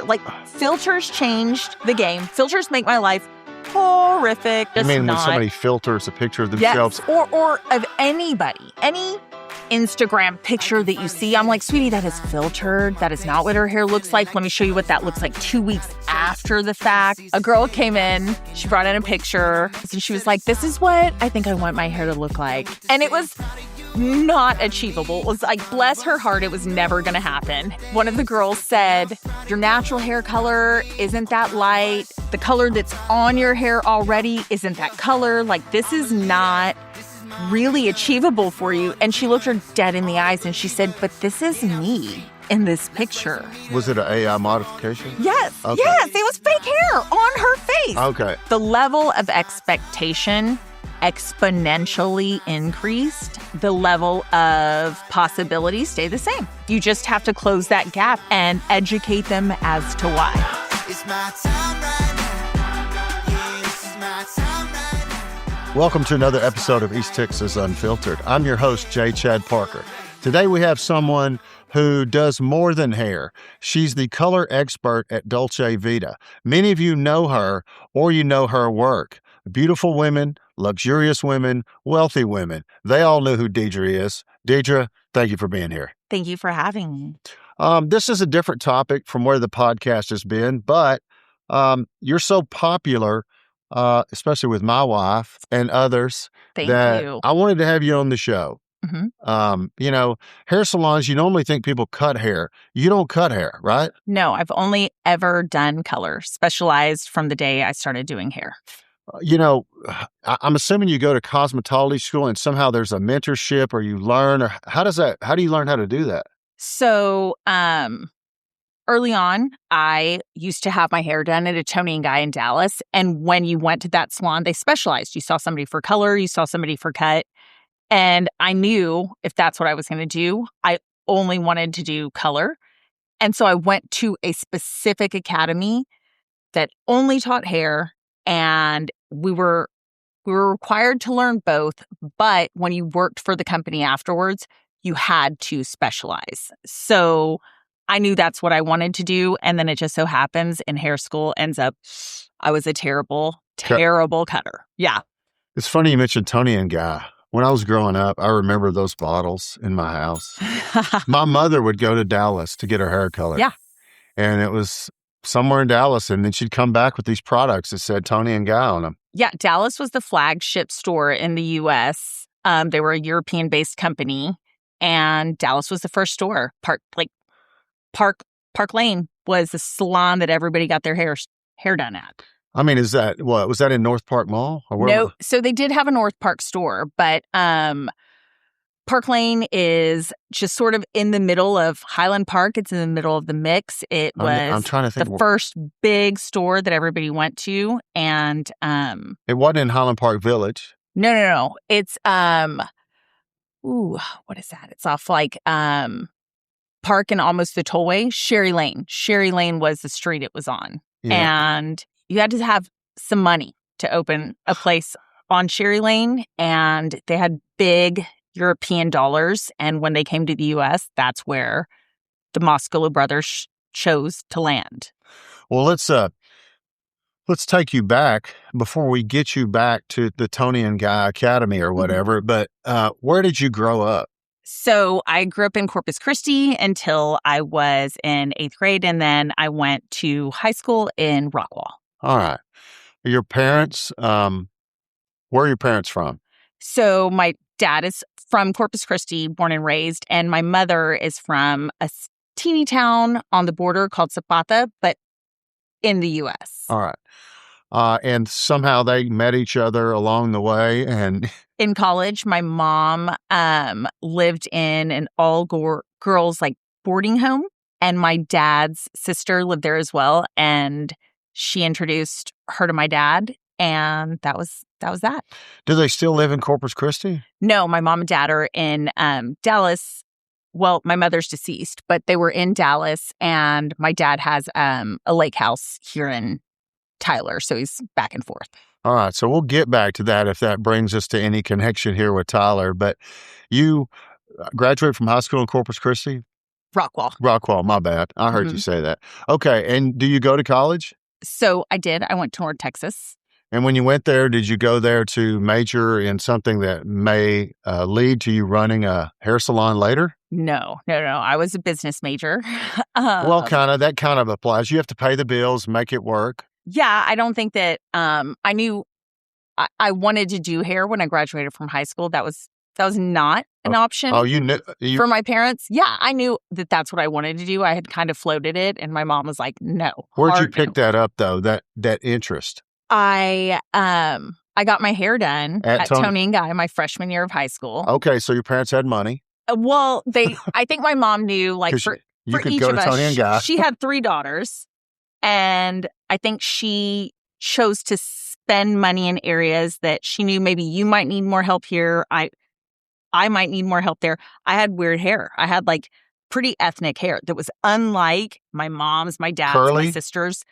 Like, filters changed the game. Filters make my life horrific. You mean when not, somebody filters a picture of themselves? Yes, or of anybody. Any Instagram picture that you see, I'm like, sweetie, that is filtered. That is not what her hair looks like. Let me show you what that looks like 2 weeks after the fact. A girl came in, she brought in a picture, and she was like, this is what I think I want my hair to look like. And it was not achievable. It was like, bless her heart, it was never gonna happen. One of the girls said, your natural hair color isn't that light. The color that's on your hair already isn't that color. Like, this is not really achievable for you. And she looked her dead in the eyes and she said, but this is me in this picture. Was it an AI modification? Yes. Okay. Yes. It was fake hair on her face. Okay. The level of expectation exponentially increased. The level of possibility stayed the same. You just have to close that gap and educate them as to why. It's my time right now. Yeah, this is my time right now. Welcome to another episode of East Texas Unfiltered. I'm your host, J. Chad Parker. Today we have someone who does more than hair. She's the color expert at Dolce Vita. Many of you know her or you know her work. Beautiful women, luxurious women, wealthy women. They all know who Deidra is. Deidra, thank you for being here. Thank you for having me. This is a different topic from where the podcast has been, but you're so popular, especially with my wife and others, Thank that you. I wanted to have you on the show. Mm-hmm. Hair salons, you normally think people cut hair. You don't cut hair, right? No, I've only ever done color, specialized from the day I started doing hair. I'm assuming you go to cosmetology school and somehow there's a mentorship or you learn, or how do you learn how to do that? So, early on, I used to have my hair done at a Tony and Guy in Dallas. And when you went to that salon, they specialized. You saw somebody for color, you saw somebody for cut. And I knew if that's what I was going to do, I only wanted to do color. And so I went to a specific academy that only taught hair. And we were required to learn both, but when you worked for the company afterwards, you had to specialize. So I knew that's what I wanted to do. And then it just so happens in hair school I was a terrible cutter. Yeah. It's funny you mentioned Tony and Guy. When I was growing up, I remember those bottles in my house. My mother would go to Dallas to get her hair colored. Yeah. And it was somewhere in Dallas, and then she'd come back with these products that said Tony and Guy on them. Yeah, Dallas was the flagship store in the U.S. They were a European-based company, and Dallas was the first store. Park Lane was the salon that everybody got their hair done at. I mean, was that in North Park Mall? Or where? No, so they did have a North Park store, but Park Lane is just sort of in the middle of Highland Park. It's in the middle of the mix. It was I'm trying to think the first big store that everybody went to. And it wasn't in Highland Park Village. No. It's what is that? It's off like Park and almost the tollway. Sherry Lane. Sherry Lane was the street it was on. Yeah. And you had to have some money to open a place on Sherry Lane. And they had big European dollars. And when they came to the U.S., that's where the Moscolo brothers chose to land. Well, let's take you back before we get you back to the Tony and Guy Academy or whatever. Mm-hmm. But where did you grow up? So I grew up in Corpus Christi until I was in 8th grade. And then I went to high school in Rockwall. All right. Your parents, where are your parents from? So my dad is from Corpus Christi, born and raised, and my mother is from a teeny town on the border called Zapata, but in the U.S. All right. And somehow they met each other along the way. And in college, my mom lived in an all-girls like boarding home, and my dad's sister lived there as well, and she introduced her to my dad, and that was that. Do they still live in Corpus Christi? No, my mom and dad are in Dallas. Well, my mother's deceased, but they were in Dallas, and my dad has a lake house here in Tyler, so he's back and forth. All right, so we'll get back to that if that brings us to any connection here with Tyler. But you graduated from high school in Corpus Christi? Rockwall. Rockwall, my bad. I heard you say that. Okay, and do you go to college? So I did. I went to North Texas. And when you went there, did you go there to major in something that may lead to you running a hair salon later? No. I was a business major. Well, that kind of applies. You have to pay the bills, make it work. Yeah, I don't think that I knew I wanted to do hair when I graduated from high school. That was not an option. Oh, you knew for my parents. Yeah, I knew that that's what I wanted to do. I had kind of floated it, and my mom was like, "No." Where'd you pick that up, though? That interest. I got my hair done at Tony and Guy my freshman year of high school. Okay, so your parents had money. Well, I think my mom knew, like, for could each go of to us, Tony and Guy. She had 3 daughters, and I think she chose to spend money in areas that she knew maybe you might need more help here. I might need more help there. I had weird hair. I had like pretty ethnic hair that was unlike my mom's, my dad's, curly? My sister's.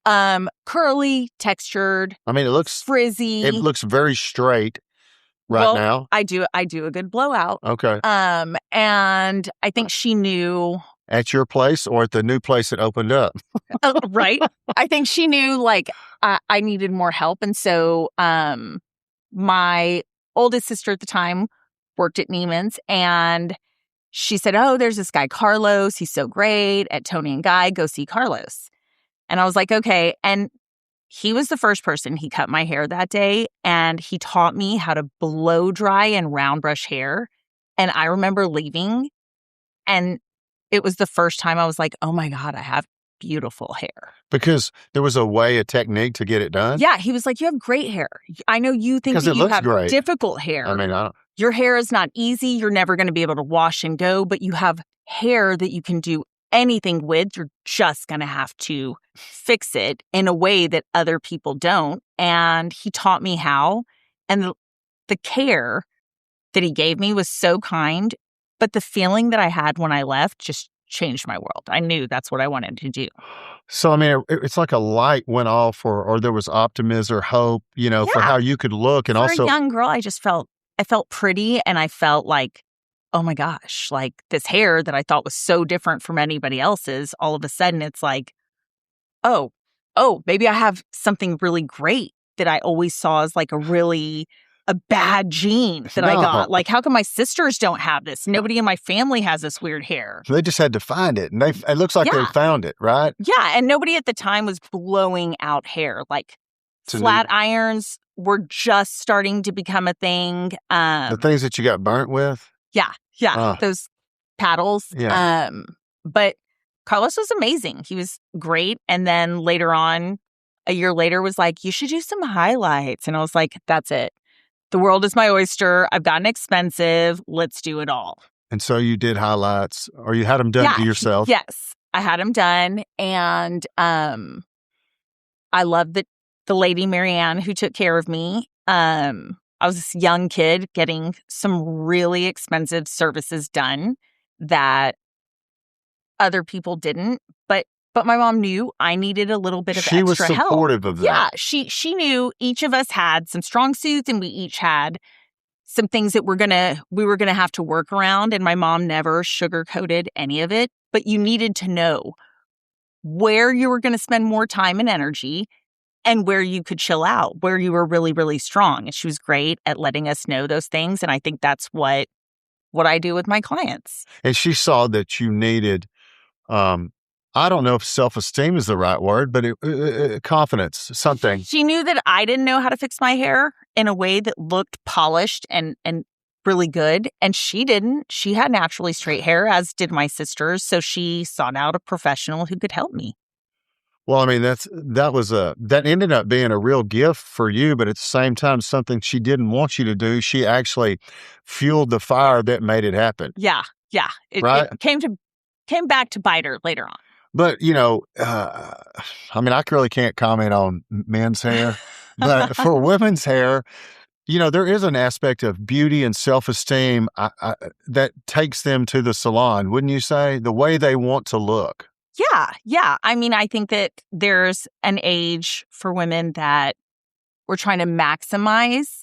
Curly, textured. I mean, it looks frizzy. It looks very straight now. I do a good blowout. Okay. And I think she knew at your place or at the new place that opened up. Right. I think she knew like I needed more help, and so my oldest sister at the time worked at Neiman's, and she said, "Oh, there's this guy Carlos. He's so great at Tony and Guy. Go see Carlos." And I was like, okay. And he was the first person. He cut my hair that day, and he taught me how to blow dry and round brush hair. And I remember leaving, and it was the first time I was like, oh my God, I have beautiful hair. Because there was a technique to get it done? Yeah. He was like, you have great hair. I know you think that you have great. Difficult hair. I mean, your hair is not easy. You're never going to be able to wash and go, but you have hair that you can do anything with. You're just going to have to fix it in a way that other people don't. And he taught me how. And the care that he gave me was so kind. But the feeling that I had when I left just changed my world. I knew that's what I wanted to do. So, I mean, it's like a light went off, or there was optimism or hope, for how you could look. And For a young girl, I felt pretty, and I felt like, oh my gosh, like this hair that I thought was so different from anybody else's, all of a sudden it's like, oh, maybe I have something really great that I always saw as like a bad gene that I got. Like, how come my sisters don't have this? Nobody in my family has this weird hair. They just had to find it, and it looks like they found it, right? Yeah, and nobody at the time was blowing out hair. Like, flat irons were just starting to become a thing. The things that you got burnt with? Yeah, those paddles. Yeah. But Carlos was amazing. He was great. And then later on, a year later, was like, you should do some highlights. And I was like, that's it. The world is my oyster. I've gotten expensive. Let's do it all. And so you did highlights, or you had them done to yourself? Yes, I had them done. And I loved the lady, Marianne, who took care of me. I was this young kid getting some really expensive services done that other people didn't. But my mom knew I needed a little bit of extra help. She was supportive of that. Yeah, she knew each of us had some strong suits, and we each had some things that we were gonna have to work around. And my mom never sugarcoated any of it. But you needed to know where you were going to spend more time and energy, and where you could chill out, where you were really, really strong. And she was great at letting us know those things. And I think that's what I do with my clients. And she saw that you needed, I don't know if self-esteem is the right word, but confidence, something. She knew that I didn't know how to fix my hair in a way that looked polished and really good. And she didn't. She had naturally straight hair, as did my sisters. So she sought out a professional who could help me. Well, I mean, that ended up being a real gift for you, but at the same time, something she didn't want you to do. She actually fueled the fire that made it happen. Yeah. It came back to bite her later on. But, I mean, I really can't comment on men's hair, but for women's hair, there is an aspect of beauty and self-esteem that takes them to the salon, wouldn't you say? The way they want to look. Yeah. I mean, I think that there's an age for women that we're trying to maximize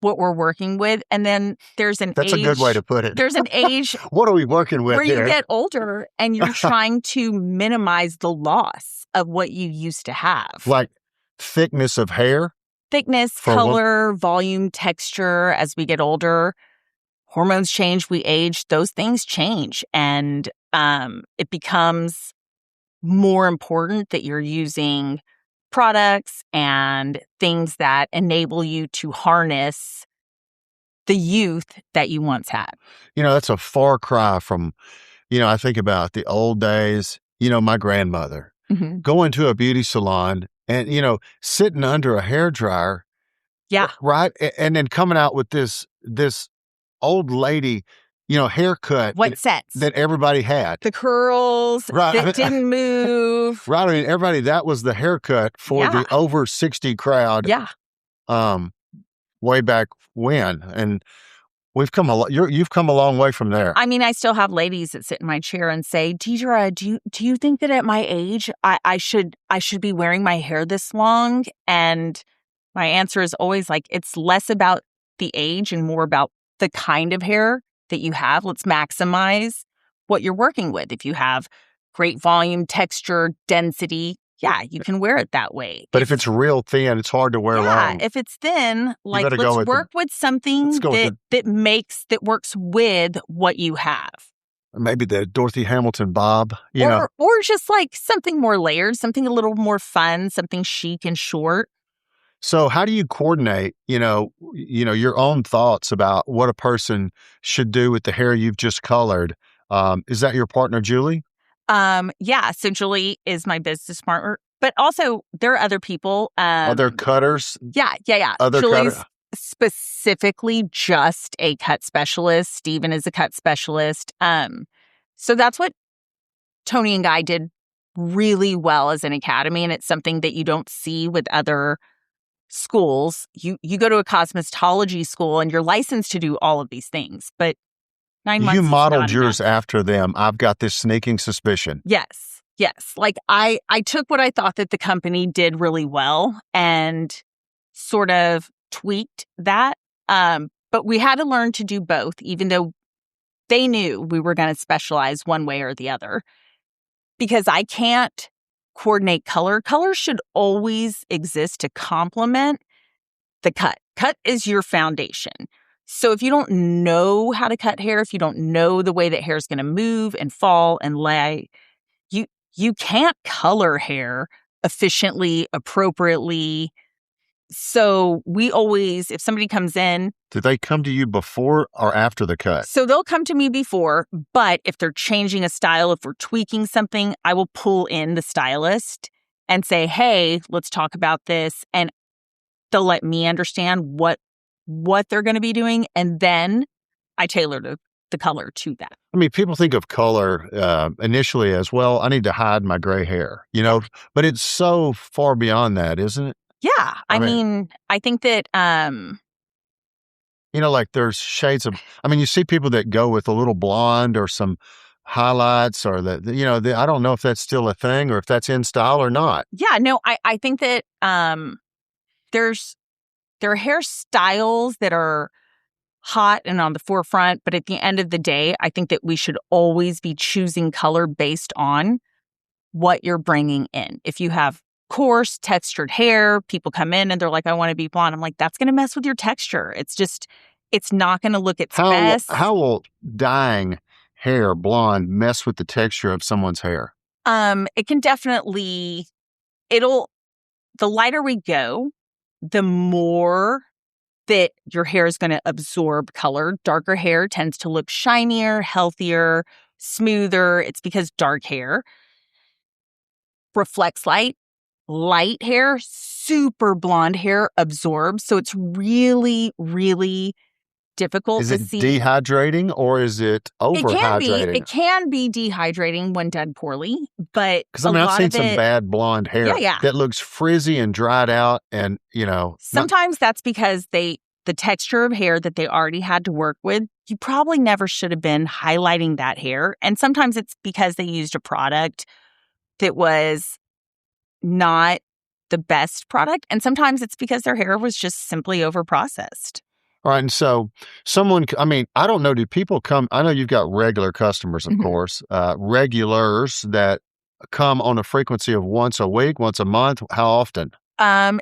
what we're working with. And then there's an That's age. a good way to put it. There's an age What are we working with where you here? get older and you're trying to minimize the loss of what you used to have. Like thickness of hair? Thickness, color, volume, texture as we get older. Hormones change, we age, those things change. And it becomes more important that you're using products and things that enable you to harness the youth that you once had. That's a far cry from, I think about the old days, my grandmother going to a beauty salon and, sitting under a hairdryer. Yeah. Right. And then coming out with this old lady, haircut. What sets? That everybody had. The curls that didn't move. Right. I mean, everybody, that was the haircut for the over 60 crowd. Yeah. Way back when. And we've come you've come a long way from there. I mean, I still have ladies that sit in my chair and say, Deidra, do you think that at my age, I should be wearing my hair this long? And my answer is always like, it's less about the age and more about the kind of hair that you have. Let's maximize what you're working with. If you have great volume, texture, density, yeah, you can wear it that way. But if it's real thin, it's hard to wear long. If it's thin, like let's work with something that works with what you have. Maybe the Dorothy Hamilton bob, or just like something more layered, something a little more fun, something chic and short. So how do you coordinate, your own thoughts about what a person should do with the hair you've just colored? Is that your partner, Julie? Yeah. So Julie is my business partner, but also there are other people. Other cutters? Yeah. Other Julie's specifically just a cut specialist. Steven is a cut specialist. So that's what Tony and Guy did really well as an academy. And it's something that you don't see with other schools. You go to a cosmetology school and you're licensed to do all of these things, but 9 months. You modeled yours after them. I've got this sneaking suspicion. Yes. Like I took what I thought that the company did really well and sort of tweaked that. But we had to learn to do both, even though they knew we were going to specialize one way or the other. Because I can't coordinate color. Color should always exist to complement the cut. Cut is your foundation. So if you don't know how to cut hair, if you don't know the way that hair is going to move and fall and lay, you can't color hair efficiently, appropriately. So we always, if somebody comes in... Do they come to you before or after the cut? So they'll come to me before, but if they're changing a style, if we're tweaking something, I will pull in the stylist and say, hey, let's talk about this. And they'll let me understand what they're going to be doing. And then I tailor the color to that. I mean, people think of color initially as, well, I need to hide my gray hair, but it's so far beyond that, isn't it? Yeah. I mean, I think that, like there's shades of, you see people that go with a little blonde or some highlights or I don't know if that's still a thing or if that's in style or not. Yeah, no, I think that there are hairstyles that are hot and on the forefront, but at the end of the day, I think that we should always be choosing color based on what you're bringing in. If you have coarse, textured hair, people come in and they're like, I want to be blonde. I'm like, that's going to mess with your texture. It's not going to look its best. How will dyeing hair blonde mess with the texture of someone's hair? It can definitely, the lighter we go, the more that your hair is going to absorb color. Darker hair tends to look shinier, healthier, smoother. It's because dark hair reflects light. Light hair, super blonde hair absorbs. So it's really, really difficult to see. Is it dehydrating or is it overhydrating? It can be dehydrating when done poorly, but because I've seen some bad blonde hair that looks frizzy and dried out, and sometimes that's because the texture of hair that they already had to work with, you probably never should have been highlighting that hair, and sometimes it's because they used a product that was not the best product, and sometimes it's because their hair was just simply overprocessed. All right. And so I mean, I don't know, do people come? I know you've got regular customers, of Mhm. course, regulars that come on a frequency of once a week, once a month. How often?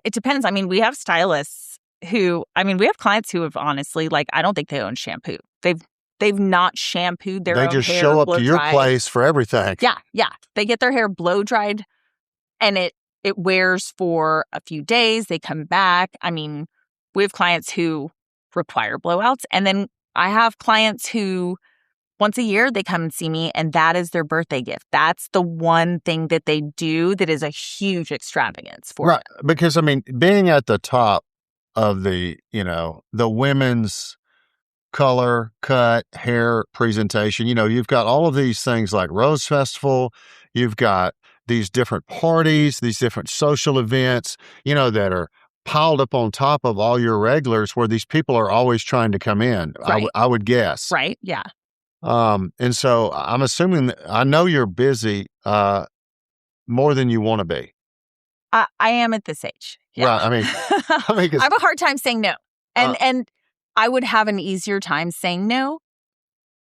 It depends. I mean, we have stylists we have clients who have honestly, like, I don't think they own shampoo. They've not shampooed their They own just hair, show up blow to your dried. place for everything. Yeah, yeah. They get their hair blow dried and it wears for a few days. They come back. I mean, we have clients who require blowouts, and then I have clients who once a year they come and see me, and that is their birthday gift. That's the one thing that they do that is a huge extravagance for Right. them. Because, I mean, being at the top of the women's color, cut, hair presentation, you've got all of these things like Rose Festival. You've got these different parties, these different social events, that are piled up on top of all your regulars where these people are always trying to come in, Right. I would guess. Right? Yeah. And so I'm assuming I know you're busy more than you want to be. I am at this age. Yeah. Right. I mean, 'cause, I have a hard time saying no. And I would have an easier time saying no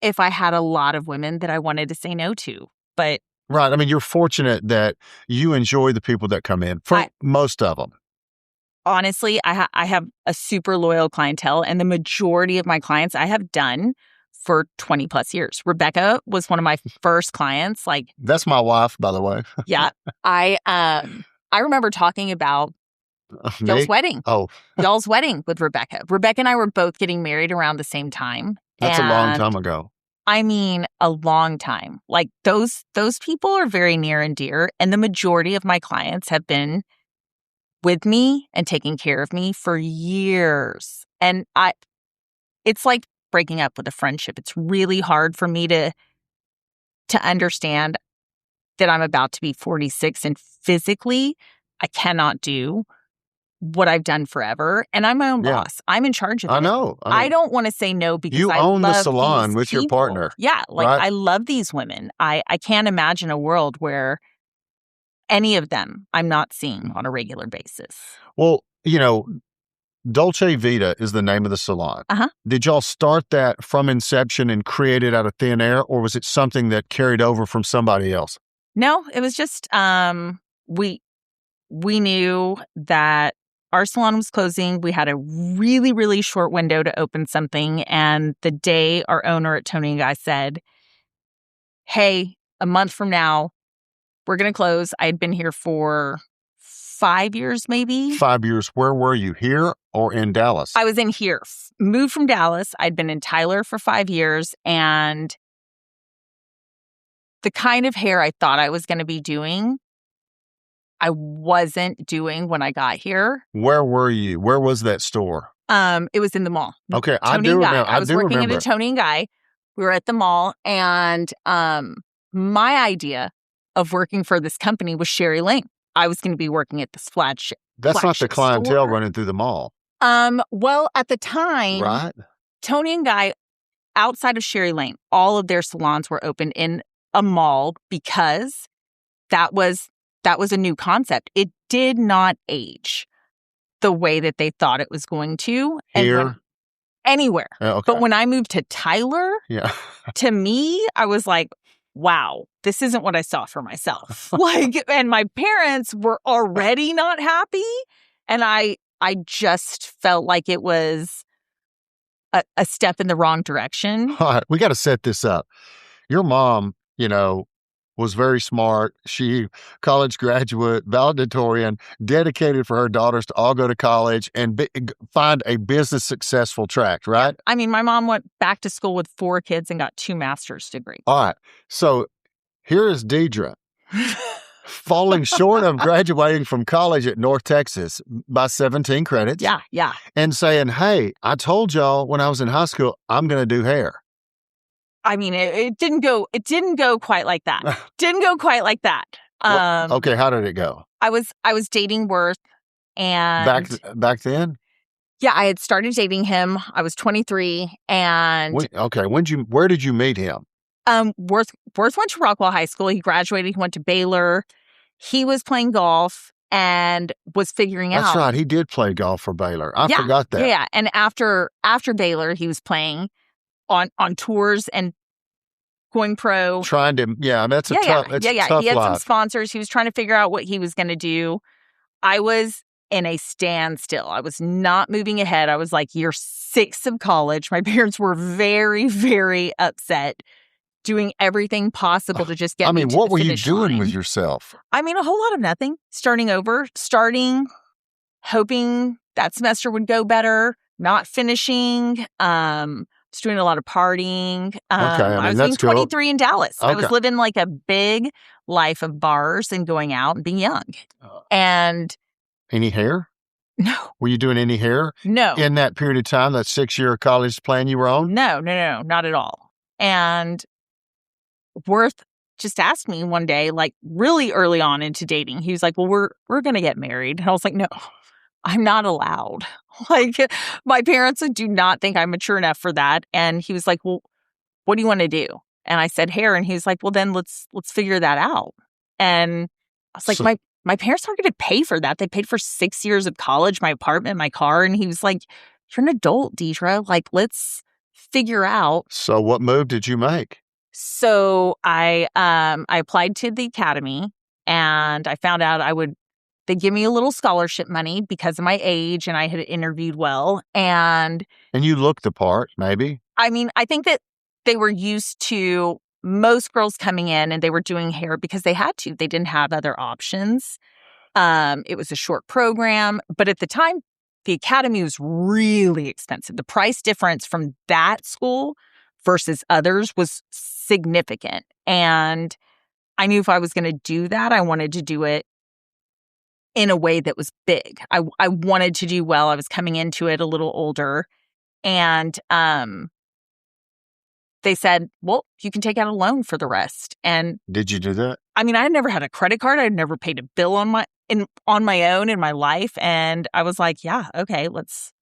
if I had a lot of women that I wanted to say no to. But right. I mean, you're fortunate that you enjoy the people that come in, for most of them. honestly, I have a super loyal clientele, and the majority of my clients I have done for 20 plus years. Rebecca was one of my first clients. Like, That's my wife, by the way. yeah, I remember talking about y'all's Me? wedding. Oh, Y'all's wedding with Rebecca. Rebecca and I were both getting married around the same time. that's a long And time ago. I mean, a long time. Like, those people are very near and dear, and the majority of my clients have been with me and taking care of me for years. And it's like breaking up with a friendship. It's really hard for me to understand that I'm about to be 46 and physically I cannot do what I've done forever. And I'm my own Yeah. boss. I'm in charge of it. I know. I don't want to say no because you I own the love salon these with your people. partner. Yeah, like, right? I love these women. I can't imagine a world where any of them I'm not seeing on a regular basis. Well, Dolce Vita is the name of the salon. Uh-huh. Did y'all start that from inception and create it out of thin air, or was it something that carried over from somebody else? No, it was just we knew that our salon was closing. We had a really, really short window to open something. And the day our owner at Tony and Guy said, hey, a month from now, we're going to close. I had been here for 5 years, maybe. 5 years. Where were you, here or in Dallas? I was in here, moved from Dallas. I'd been in Tyler for 5 years. And the kind of hair I thought I was going to be doing, I wasn't doing when I got here. Where were you? Where was that store? It was in the mall. Okay, I Tony do and Guy. remember. I was working remember. at a Tony and Guy. We were at the mall, and my idea of working for this company was Sherry Lane. I was going to be working at this flagship. That's not the flagship clientele store. running through the mall, Well, at the time, right? Tony and Guy, outside of Sherry Lane, all of their salons were open in a mall because that was a new concept. It did not age the way that they thought it was going to. Here? Anywhere. Okay. But when I moved to Tyler, Yeah. to me, I was like, wow, this isn't what I saw for myself. And my parents were already not happy. And I just felt like it was a step in the wrong direction. All right, we got to set this up. Your mom, was very smart. She, college graduate, valedictorian, dedicated for her daughters to all go to college and find a business successful track, right? I mean, my mom went back to school with 4 kids and got 2 master's degrees. All right. So here is Deidra falling short of graduating from college at North Texas by 17 credits. Yeah. And saying, hey, I told y'all when I was in high school, I'm going to do hair. I mean, it didn't go quite like that. Okay, how did it go? I was dating Worth, and back then? Yeah, I had started dating him. I was 23, and where did you meet him? Worth went to Rockwall High School. He graduated. He went to Baylor. He was playing golf, and was figuring out. That's right. He did play golf for Baylor. I Yeah, forgot that. Yeah. And after Baylor, he was playing on tours and going pro. Trying to, that's a tough, it's a tough He had some life. sponsors. He was trying to figure out what he was going to do. I was in a standstill. I was not moving ahead. I was like year 6 of college. My parents were very, very upset, doing everything possible to just get me to the what were you finish doing line. with yourself? I mean, a whole lot of nothing. Starting over, hoping that semester would go better, not finishing, was doing a lot of partying. I was being 23 in Dallas. I was living like a big life of bars and going out and being young. And any hair? No. Were you doing any hair? No. In that period of time, that 6-year college plan you were on? No, not at all. And Worth just asked me one day, like really early on into dating, he was like, well, we're going to get married. And I was like, no, I'm not allowed. Like, my parents do not think I'm mature enough for that. And he was like, well, what do you want to do? And I said hair. And he was like, well, then let's figure that out. And I was like, my parents aren't going to pay for that. They paid for 6 years of college, my apartment, my car. And he was like, you're an adult, Deidra. Like, let's figure out. So what move did you make? So I applied to the academy, and I found out they'd give me a little scholarship money because of my age, and I had interviewed well. And you looked the part, maybe? I mean, I think that they were used to most girls coming in and they were doing hair because they had to. They didn't have other options. It was a short program, but at the time, the academy was really expensive. The price difference from that school versus others was significant. And I knew if I was going to do that, I wanted to do it in a way that was big. I wanted to do well. I was coming into it a little older. And they said, well, you can take out a loan for the rest. And did you do that? I mean, I had never had a credit card. I had never paid a bill on my own in my life. And I was like, yeah, okay, let's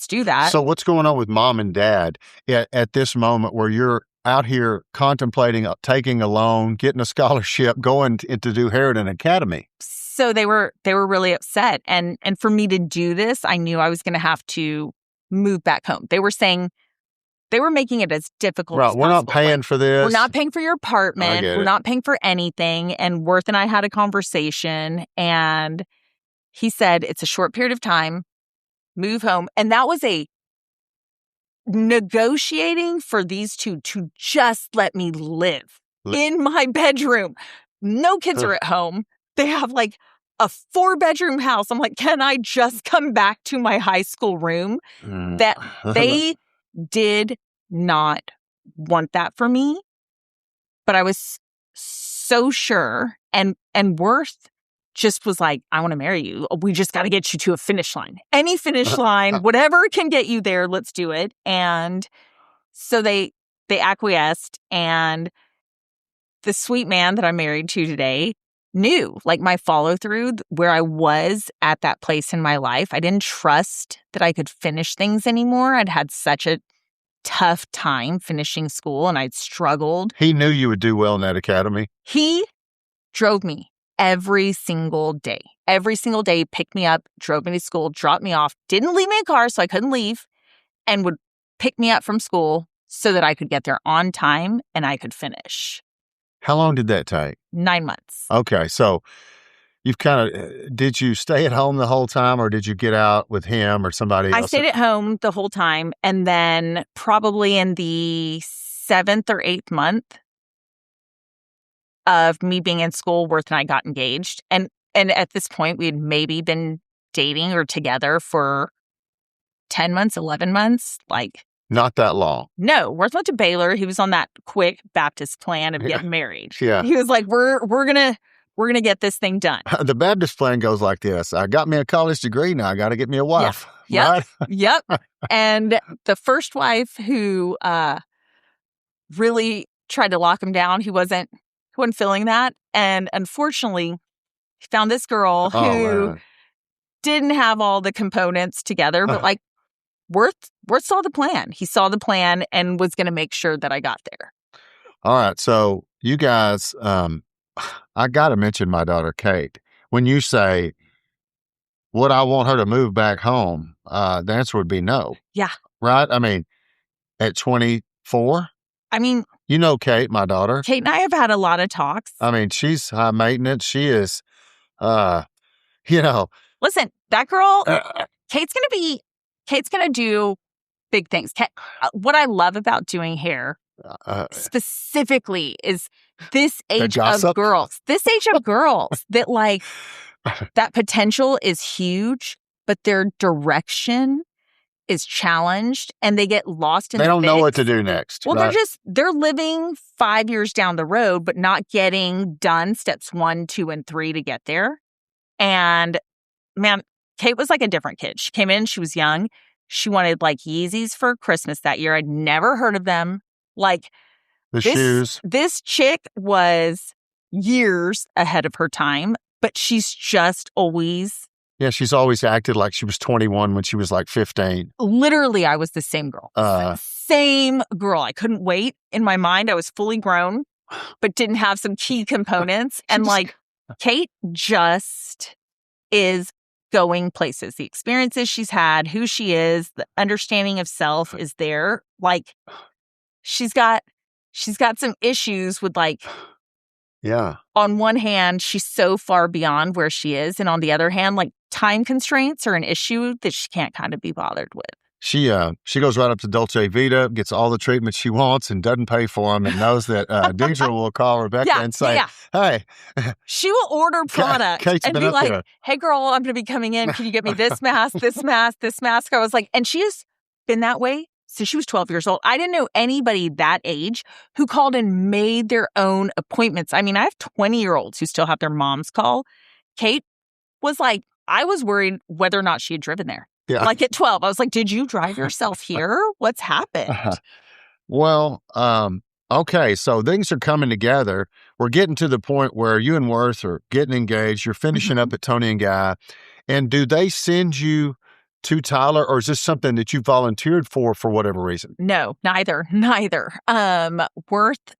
do that. So what's going on with mom and dad at this moment where you're out here contemplating taking a loan, getting a scholarship, going to do hair at an academy? So they were really upset. And for me to do this, I knew I was going to have to move back home. They were saying, they were making it as difficult as possible. We're not paying for this. We're not paying for your apartment. We're not paying for anything. And Worth and I had a conversation, and he said, it's a short period of time, move home. And that was a negotiating for these two to just let me live in my bedroom. No kids are at home. They have like a 4-bedroom house. I'm like, can I just come back to my high school room? That they did not want that for me, but I was so sure. And Worth just was like, I want to marry you. We just got to get you to a finish line. Any finish line, whatever can get you there, let's do it. And so they acquiesced, and the sweet man that I'm married to today knew, like, my follow through, where I was at that place in my life. I didn't trust that I could finish things anymore. I'd had such a tough time finishing school, and I'd struggled. He knew you would do well in that academy. He drove me every single day. Every single day, picked me up, drove me to school, dropped me off, didn't leave me a car so I couldn't leave, and would pick me up from school so that I could get there on time and I could finish. How long did that take? 9 months. Okay, so you've did you stay at home the whole time, or did you get out with him or somebody else? I stayed at home the whole time, and then probably in the 7th or 8th month of me being in school, Worth and I got engaged. And at this point, we had maybe been dating or together for 10 months, 11 months, like... Not that long. No, Worth went to Baylor. He was on that quick Baptist plan of getting married. Yeah. He was like, we're gonna get this thing done. The Baptist plan goes like this. I got me a college degree, now I got to get me a wife. Yep. Right? Yep. And the first wife who really tried to lock him down, he wasn't feeling that. And unfortunately, he found this girl who didn't have all the components together, but like Worth saw the plan. He saw the plan and was going to make sure that I got there. All right. So you guys, I got to mention my daughter, Kate. when you say, would I want her to move back home? The answer would be no. Yeah. Right? I mean, at 24, I mean, you know, Kate, my daughter. Kate and I have had a lot of talks. I mean, she's high maintenance. She is, you know. Listen, that girl, Kate's going to do big things. What I love about doing hair specifically is this age of girls, that like that potential is huge, but their direction is challenged and they get lost in they the don't know mix. what to do next. Well, right? they're living 5 years down the road, but not getting done steps 1, 2, and 3 to get there. And man, Kate was like a different kid. She came in, she was young. She wanted like Yeezys for Christmas that year. I'd never heard of them. Like shoes. This chick was years ahead of her time, but she's just always. Yeah, she's always acted like she was 21 when she was like 15. Literally, I was the same girl. Same girl. I couldn't wait. In my mind, I was fully grown, but didn't have some key components. And like Kate just is going places. The experiences she's had, who she is, the understanding of self is there. Like she's got some issues with like, yeah. On one hand, she's so far beyond where she is. And on the other hand, like time constraints are an issue that she can't kind of be bothered with. She goes right up to Dolce Vita, gets all the treatments she wants and doesn't pay for them and knows that Deidra will call Rebecca and say, hey. She will order product Kate's and been be up like, there. Hey, girl, I'm going to be coming in. Can you get me this mask, this mask, this mask? I was like, and she's been that way since she was 12 years old. I didn't know anybody that age who called and made their own appointments. I mean, I have 20-year-olds who still have their moms call. Kate was like, I was worried whether or not she had driven there. Yeah. Like at 12, I was like, did you drive yourself here? What's happened? Well, okay, so things are coming together. We're getting to the point where you and Worth are getting engaged. You're finishing up at Tony and Guy. And do they send you to Tyler, or is this something that you volunteered for whatever reason? No, neither. Worth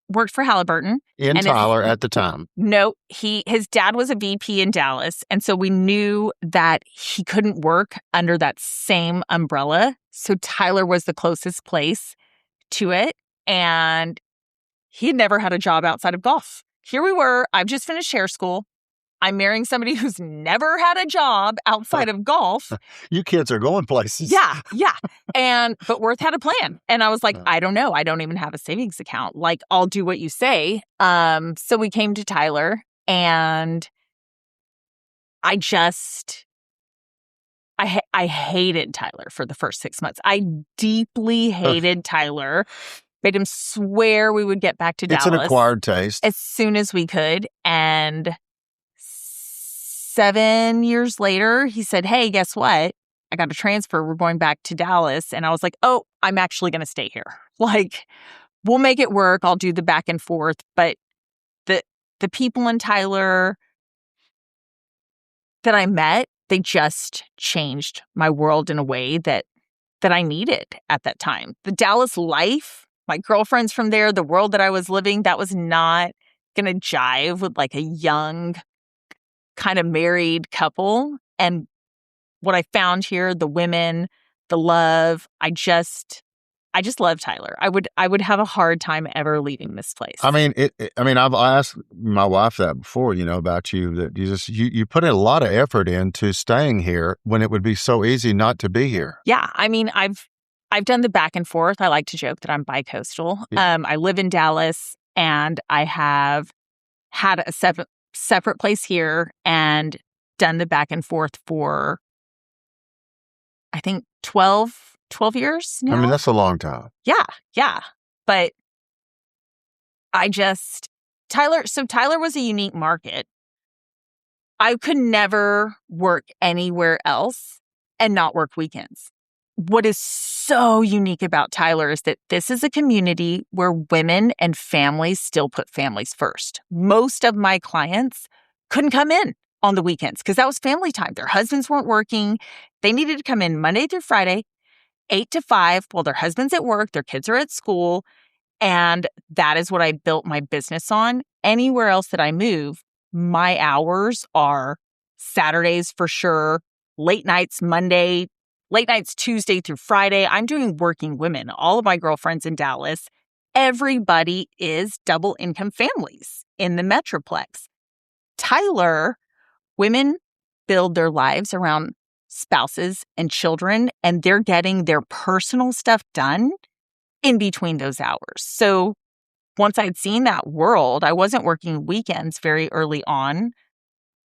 worked for Halliburton. In Tyler at the time. No, his dad was a VP in Dallas. And so we knew that he couldn't work under that same umbrella. So Tyler was the closest place to it. And he had never had a job outside of golf. Here we were. I've just finished hair school. I'm marrying somebody who's never had a job outside of golf. You kids are going places. Yeah. But Worth had a plan. And I was like, I don't know. I don't even have a savings account. Like, I'll do what you say. So we came to Tyler and I hated Tyler for the first 6 months. I deeply hated Tyler. Made him swear we would get back to Dallas. It's an acquired taste. As soon as we could. And 7 years later, he said, hey, guess what? I got a transfer. We're going back to Dallas. And I was like, oh, I'm actually going to stay here. Like, we'll make it work. I'll do the back and forth. But the people in Tyler that I met, they just changed my world in a way that I needed at that time. The Dallas life, my girlfriends from there, the world that I was living, that was not going to jive with like a young kind of married couple. And what I found here, the women, the love, I just love Tyler. I would have a hard time ever leaving this place. I mean, I've asked my wife that before, about you, that you put a lot of effort into staying here when it would be so easy not to be here. Yeah. I mean, I've done the back and forth. I like to joke that I'm bi-coastal. Yeah. I live in Dallas and I have had a separate place here and done the back and forth for, I think, 12 years now. I mean, that's a long time. Yeah. But Tyler was a unique market. I could never work anywhere else and not work weekends. What is so unique about Tyler is that this is a community where women and families still put families first. Most of my clients couldn't come in on the weekends because that was family time. Their husbands weren't working. They needed to come in Monday through Friday, 8 to 5, while their husband's at work, their kids are at school. And that is what I built my business on. Anywhere else that I move, my hours are Saturdays for sure, late nights Tuesday through Friday. I'm doing working women. All of my girlfriends in Dallas, everybody is double income families in the Metroplex. Tyler, women build their lives around spouses and children, and they're getting their personal stuff done in between those hours. So once I'd seen that world, I wasn't working weekends very early on.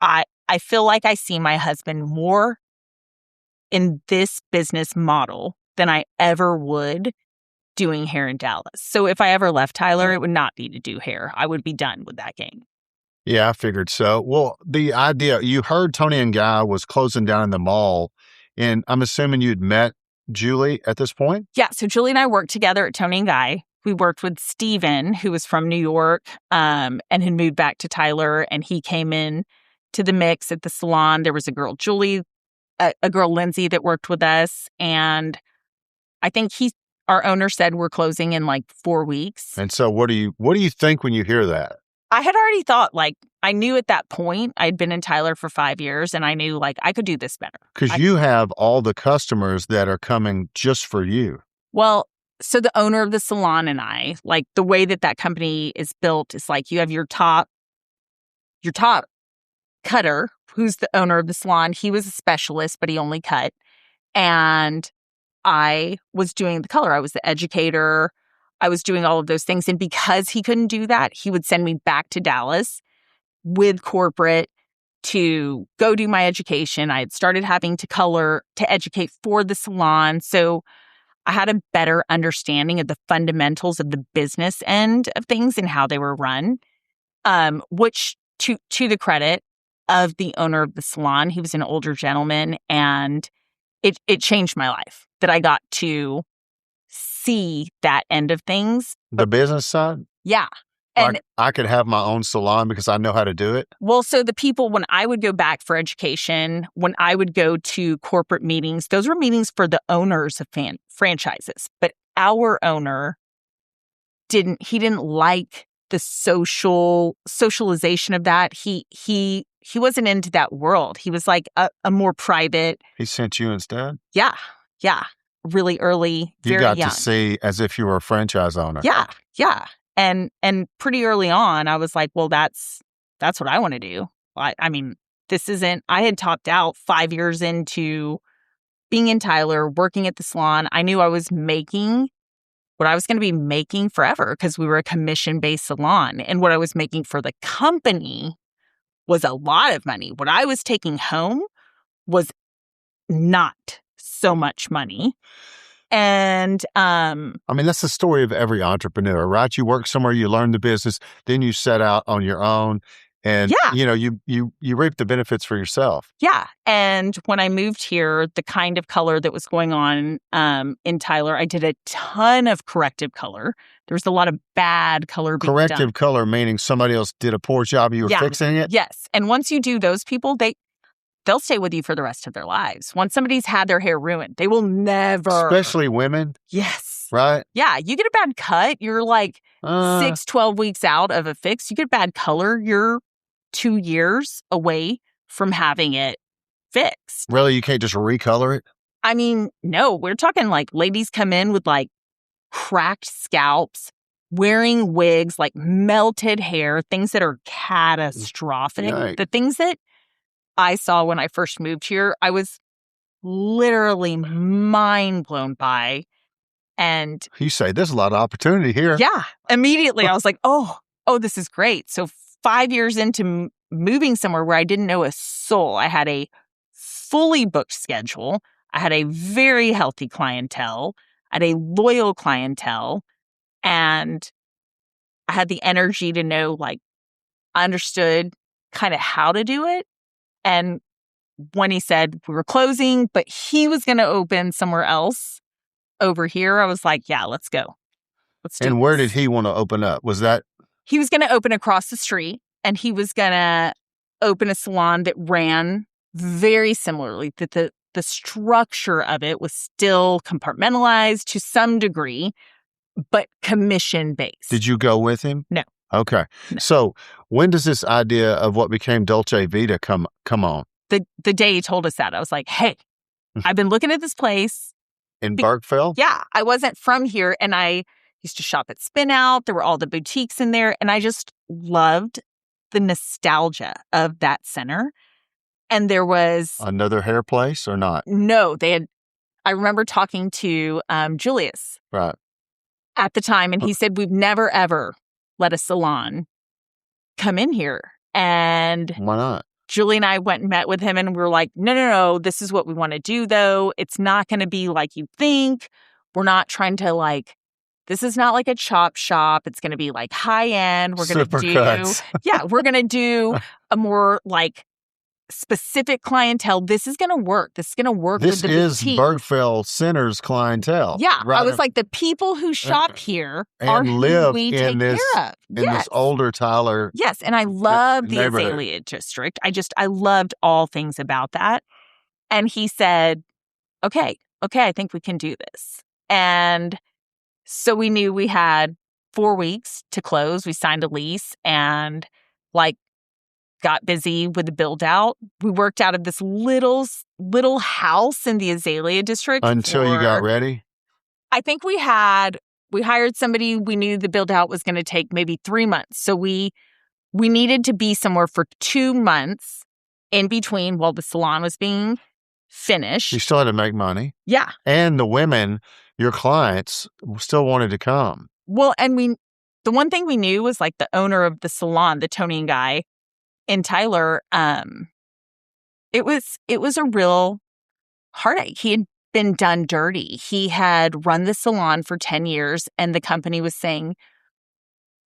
I feel like I see my husband more in this business model than I ever would doing hair in Dallas. So if I ever left Tyler, it would not be to do hair. I would be done with that game. Yeah, I figured so. Well, the idea, you heard Tony and Guy was closing down in the mall, and I'm assuming you'd met Julie at this point? Yeah, so Julie and I worked together at Tony and Guy. We worked with Steven, who was from New York and had moved back to Tyler, and he came in to the mix at the salon. There was a girl, Julie, a girl, Lindsay, that worked with us, and I think our owner said we're closing in like 4 weeks. And so what do you think when you hear that? I had already thought, like, I knew at that point I'd been in Tyler for 5 years, and I knew, like, I could do this better. Because you have all the customers that are coming just for you. Well, so the owner of the salon and I, like, the way that company is built is like you have your top cutter, who's the owner of the salon. He was a specialist, but he only cut. And I was doing the color. I was the educator. I was doing all of those things. And because he couldn't do that, he would send me back to Dallas with corporate to go do my education. I had started having to color to educate for the salon. So I had a better understanding of the fundamentals of the business end of things and how they were run, which to the credit of the owner of the salon, he was an older gentleman, and it changed my life that I got to see that end of things. The business side? Yeah. And I could have my own salon because I know how to do it. Well, so the people, when I would go back for education, when I would go to corporate meetings, those were meetings for the owners of franchises. But our owner didn't like the socialization of that. He wasn't into that world. He was like a more private. He sent you instead? Yeah. Really early, very young. You got to see as if you were a franchise owner. Yeah. And pretty early on, I was like, well, that's what I want to do. I mean, I had topped out 5 years into being in Tyler, working at the salon. I knew I was making what I was going to be making forever because we were a commission-based salon. And what I was making for the company was a lot of money. What I was taking home was not so much money. And I mean, that's the story of every entrepreneur, right? You work somewhere, you learn the business, then you set out on your own, and you reap the benefits for yourself. Yeah. And when I moved here, the kind of color that was going on in Tyler, I did a ton of corrective color. There was a lot of bad color being done. Corrective color meaning somebody else did a poor job, you were fixing it? Yes. And once you do those people, they'll stay with you for the rest of their lives. Once somebody's had their hair ruined, they will never. Especially women. Yes. Right? Yeah. You get a bad cut, you're like 12 weeks out of a fix. You get a bad color, you're 2 years away from having it fixed. Really? You can't just recolor it? I mean, no. We're talking like ladies come in with like cracked scalps, wearing wigs, like melted hair, things that are catastrophic. Yikes. The things that I saw when I first moved here, I was literally mind blown by. And you say, there's a lot of opportunity here. Yeah. Immediately, I was like, oh, this is great. So 5 years into moving somewhere where I didn't know a soul, I had a fully booked schedule. I had a very healthy clientele. I had a loyal clientele. And I had the energy to know, like, I understood kind of how to do it. And when he said we were closing, but he was going to open somewhere else over here, I was like, yeah, let's go. Let's do And where did he want to open up? Was that? He was going to open across the street, and he was going to open a salon that ran very similarly, that the structure of it was still compartmentalized to some degree, but commission-based. Did you go with him? No. Okay. So when does this idea of what became Dolce Vita come on? The day he told us that, I was like, hey, I've been looking at this place. In Bergfeld? Yeah, I wasn't from here, and I used to shop at Spin Out. There were all the boutiques in there, and I just loved the nostalgia of that center. And there was Another hair place or not? no, they had. I remember talking to Julius Right. at the time, and he said, we've never, ever let a salon come in here. And Why not? Julie and I went and met with him, and we were like, no, this is what we want to do, though. It's not going to be like you think. We're not trying to this is not like a chop shop. It's going to be like high end. We're going to do, Supercuts. yeah, we're going to do a more specific clientele. This is going to work. This is going to work This with the is boutique. Bergfeld Center's clientele. Yeah, Right. I was like, the people who shop here are and who live we in take this care of. in Yes. this older Tyler. Yes, and I love the neighborhood. Azalea District. I loved all things about that. And he said, okay, I think we can do this. And so we knew we had 4 weeks to close. We signed a lease and got busy with the build out. We worked out of this little house in the Azalea District Until you got ready? I think we hired somebody. We knew the build out was going to take maybe 3 months. So we needed to be somewhere for 2 months in between while the salon was being finished. You still had to make money. Yeah. And the women, your clients, still wanted to come. Well, and the one thing we knew was the owner of the salon, the toning guy in Tyler, it was a real heartache. He had been done dirty. He had run the salon for 10 years, and the company was saying,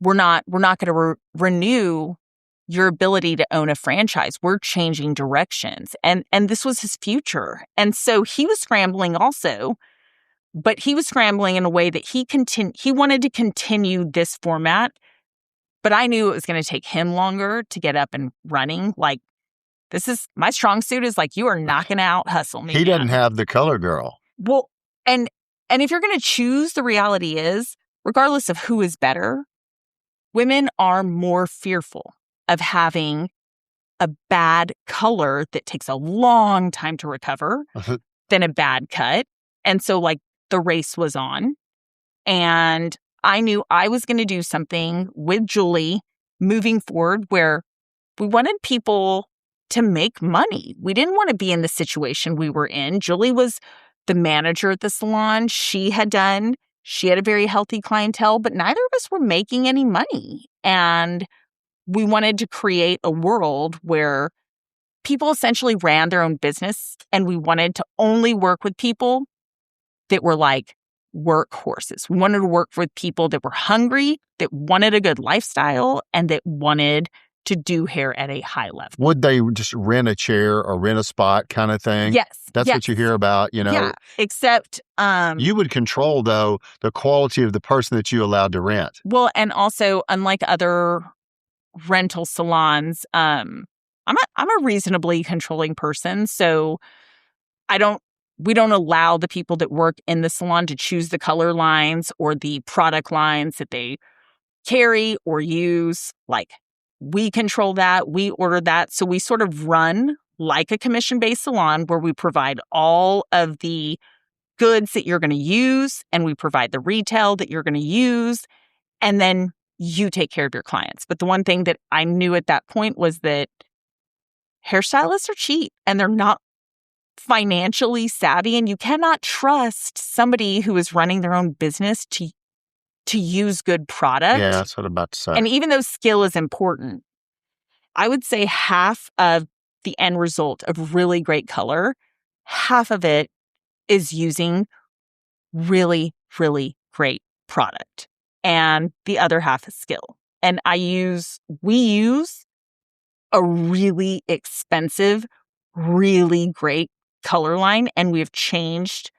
we're not going to renew your ability to own a franchise. We're changing directions. And this was his future. And so he was scrambling also, but he was scrambling in a way that he wanted to continue this format. But I knew it was going to take him longer to get up and running. This is my strong suit is you are not going to out hustle me. He doesn't have the color girl. Well, and if you're going to choose, the reality is, regardless of who is better, women are more fearful of having a bad color that takes a long time to recover than a bad cut. And so the race was on, and I knew I was going to do something with Julie moving forward where we wanted people to make money. We didn't want to be in the situation we were in. Julie was the manager at the salon. She had a very healthy clientele, but neither of us were making any money. And we wanted to create a world where people essentially ran their own business, and we wanted to only work with people that were workhorses. We wanted to work with people that were hungry, that wanted a good lifestyle, and that wanted to do hair at a high level. Would they just rent a chair or rent a spot kind of thing? Yes. That's what you hear about, Yeah, except you would control, though, the quality of the person that you allowed to rent. Well, and also, unlike other rental salons, I'm a reasonably controlling person, so we don't allow the people that work in the salon to choose the color lines or the product lines that they carry or use. We control that, we order that. So we sort of run like a commission-based salon where we provide all of the goods that you're going to use, and we provide the retail that you're going to use, and then you take care of your clients. But the one thing that I knew at that point was that hairstylists are cheap, and they're not financially savvy, and you cannot trust somebody who is running their own business to use good product. Yeah, that's what I'm about to say. And even though skill is important, I would say half of the end result of really great color, half of it is using really, really great product. And the other half is skill. And we use a really expensive, really great color line, and we've changed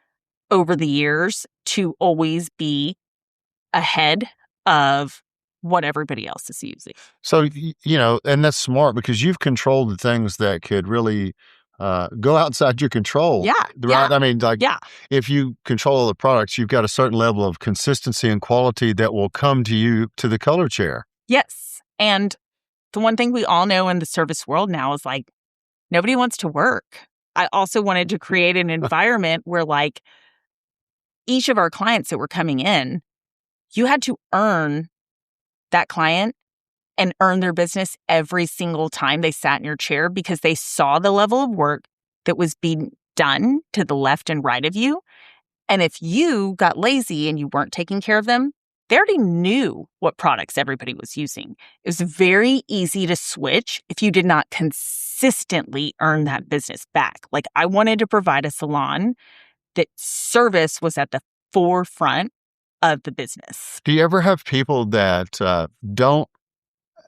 over the years to always be ahead of what everybody else is using. So, and that's smart because you've controlled the things that could really go outside your control. Yeah. Right? Yeah. I mean, Yeah. if you control the products, you've got a certain level of consistency and quality that will come to you to the color chair. Yes. And the one thing we all know in the service world now is like, nobody wants to work. I also wanted to create an environment where like each of our clients that were coming in, you had to earn that client and earn their business every single time they sat in your chair because they saw the level of work that was being done to the left and right of you. And if you got lazy and you weren't taking care of them, they already knew what products everybody was using. It was very easy to switch if you did not consistently earn that business back. Like I wanted to provide a salon that service was at the forefront of the business. Do you ever have people that don't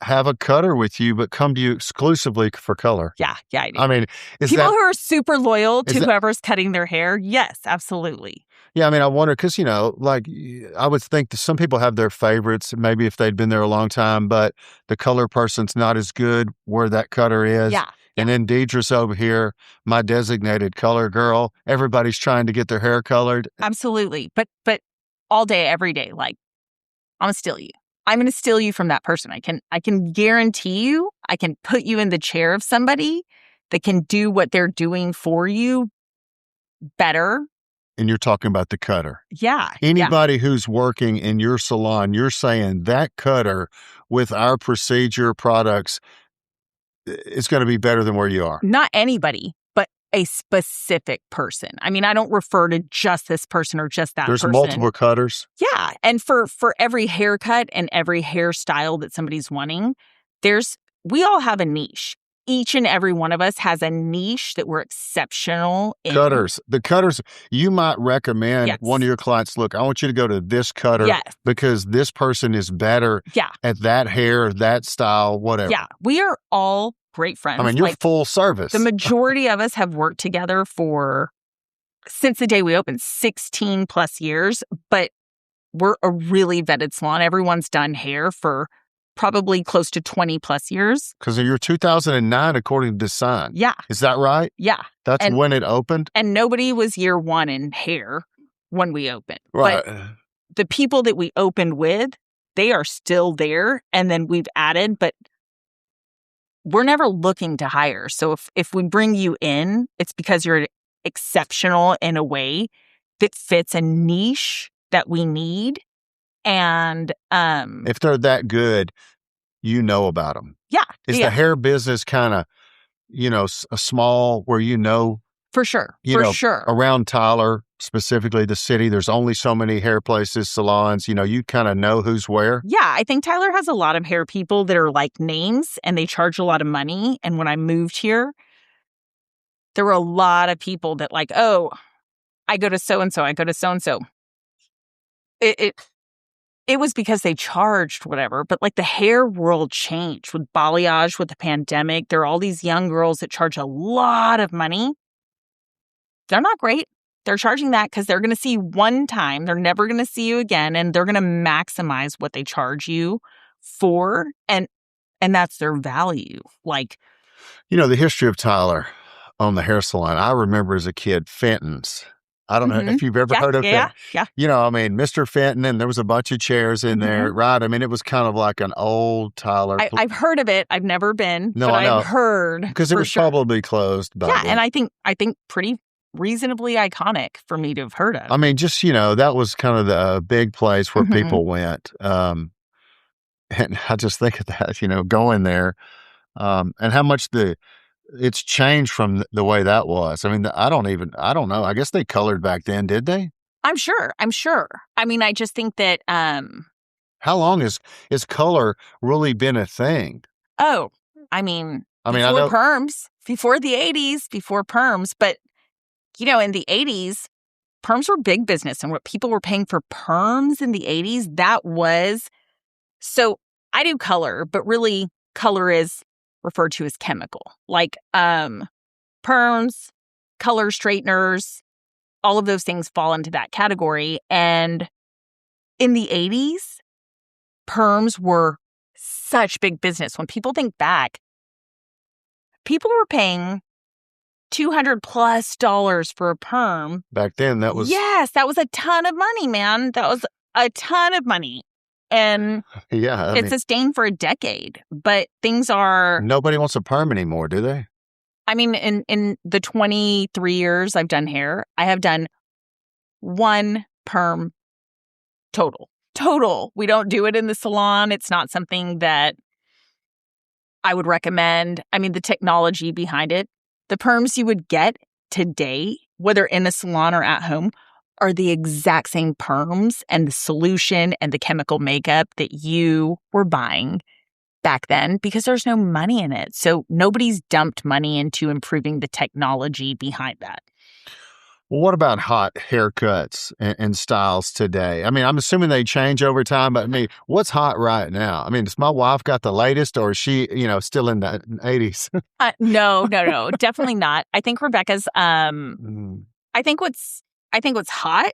have a cutter with you, but come to you exclusively for color? Yeah, I do. I mean, is people that who are super loyal to is that- whoever's cutting their hair? Yes, absolutely. Yeah, I mean, I wonder because, like I would think that some people have their favorites, maybe if they'd been there a long time, but the color person's not as good where that cutter is. Yeah. And then Deidra's over here, my designated color girl. Everybody's trying to get their hair colored. Absolutely. But all day, every day, like, I'm going to steal you. I'm going to steal you from that person. I can guarantee you, I can put you in the chair of somebody that can do what they're doing for you better. And you're talking about the cutter. Yeah. Anybody who's working in your salon, you're saying that cutter with our procedure products is going to be better than where you are. Not anybody, but a specific person. I mean, I don't refer to just this person or just that There's person. multiple cutters. Yeah. And for every haircut and every hairstyle that somebody's wanting, we all have a niche. Each and every one of us has a niche that we're exceptional in. Cutters. The cutters, you might recommend Yes. one of your clients, look, I want you to go to this cutter Yes. because this person is better Yeah. at that hair, that style, whatever. Yeah. We are all great friends. I mean, you're Like, full service. the majority of us have worked together since the day we opened, 16 plus years, but we're a really vetted salon. Everyone's done hair for probably close to 20 plus years. Because you're 2009, according to the sign. Yeah. Is that right? Yeah. That's when it opened? And nobody was year one in hair when we opened. Right. But the people that we opened with, they are still there. And then we've added, but we're never looking to hire. So if we bring you in, it's because you're exceptional in a way that fits a niche that we need. And if they're that good, you know about them. yeah. Is yeah, the hair business kind of, a small where for sure. Sure. around Tyler, specifically the city, there's only so many hair places, salons, you kind of know who's where? Yeah, I think Tyler has a lot of hair people that are like names and they charge a lot of money. And when I moved here, there were a lot of people that like, oh, I go to so-and-so, I go to so-and-so. It was because they charged whatever, but like the hair world changed with balayage, with the pandemic. There are all these young girls that charge a lot of money. They're not great. They're charging that because they're going to see you one time. They're never going to see you again. And they're going to maximize what they charge you for. And that's their value. Like, The history of Tyler on the hair salon, I remember as a kid, Fenton's. I don't know if you've ever heard of yeah, that. Yeah. Mr. Fenton, and there was a bunch of chairs in there, right? I mean, it was kind of like an old Tyler. I've heard of it. I've never been, No, but I know. I've heard. Because it was probably closed by then. And I think pretty reasonably iconic for me to have heard of. I mean, just, that was kind of the big place where Mhm. people went. And I just think of that, going there and how much it's changed from the way that was. I mean, I don't know. I guess they colored back then, did they? I'm sure. I mean, I just think that, How long has color really been a thing? I mean, I before know perms, before the 80s, before perms, but, in the 80s, perms were big business. And what people were paying for perms in the 80s, that was, so I do color, but really color is referred to as chemical. Like perms, color straighteners, all of those things fall into that category. And in the 80s, perms were such big business. When people think back, people were paying $200+ for a perm. back then that was. Yes, that was a ton of money, man. That was a ton of money. And Yeah. it's sustained for a decade. But things are... Nobody wants a perm anymore, do they? I mean, in the 23 years I've done hair, I have done one perm total. Total. We don't do it in the salon. It's not something that I would recommend. I mean, the technology behind it, the perms you would get today, whether in a salon or at home, are the exact same perms and the solution and the chemical makeup that you were buying back then, because there's no money in it. So nobody's dumped money into improving the technology behind that. Well, what about hot haircuts and styles today? I mean, I'm assuming they change over time, but I mean, what's hot right now? I mean, has my wife got the latest, or is she, still in the 80s? No, definitely not. I think Rebecca's, I think what's hot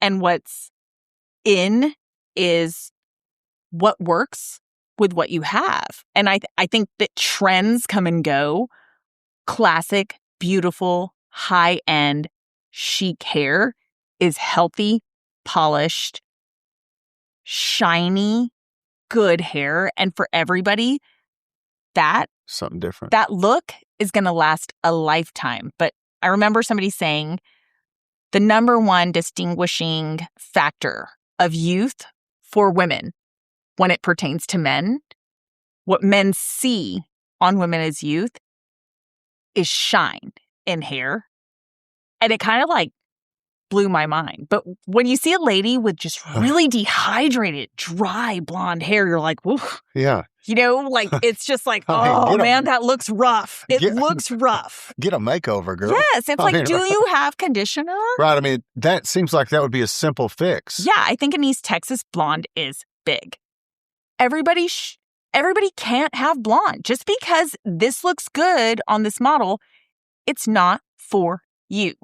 and what's in is what works with what you have. And I think that trends come and go. Classic, beautiful, high-end, chic hair is healthy, polished, shiny, good hair. And for everybody, something different. That look is going to last a lifetime. But I remember somebody saying the number one distinguishing factor of youth for women when it pertains to men, what men see on women as youth, is shine in hair. And it kind of like blew my mind. But when you see a lady with just really dehydrated, dry blonde hair, you're like, woof. Yeah. It's just like, oh, man, that looks rough. It looks rough. Get a makeover, girl. Yes. It's do you have conditioner? Right. I mean, that seems like that would be a simple fix. Yeah. I think in East Texas, blonde is big. Everybody can't have blonde. Just because this looks good on this model, it's not for you.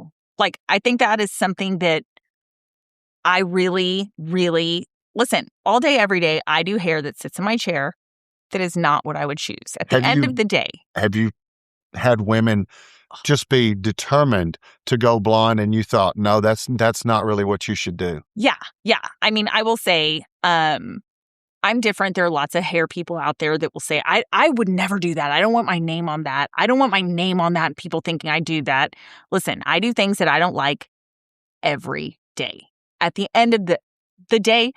I think that is something that I really, really, listen, all day, every day, I do hair that sits in my chair that is not what I would choose at the end of the day. Have you had women just be determined to go blonde and you thought, no, that's not really what you should do? Yeah. I mean, I will say, I'm different. There are lots of hair people out there that will say, I would never do that. I don't want my name on that. I don't want my name on that and people thinking I do that. Listen, I do things that I don't like every day. At the end of the day,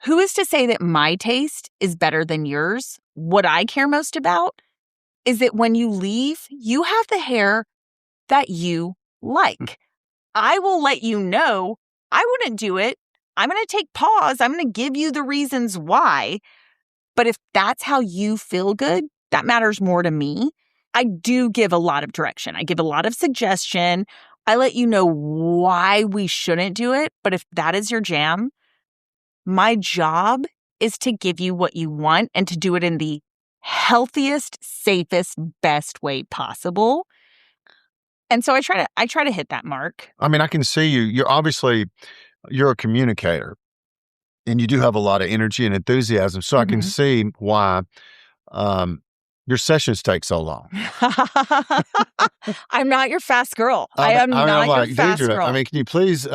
who is to say that my taste is better than yours? What I care most about is that when you leave, you have the hair that you like. I will let you know I wouldn't do it. I'm going to take pause. I'm going to give you the reasons why. But if that's how you feel good, that matters more to me. I do give a lot of direction. I give a lot of suggestion. I let you know why we shouldn't do it. But if that is your jam, my job is to give you what you want and to do it in the healthiest, safest, best way possible. And so I try to hit that mark. I mean, I can see you. You're a communicator and you do have a lot of energy and enthusiasm. So I can see why your sessions take so long. I'm not your fast girl. I am not your fast Deidra, girl. I mean, can you please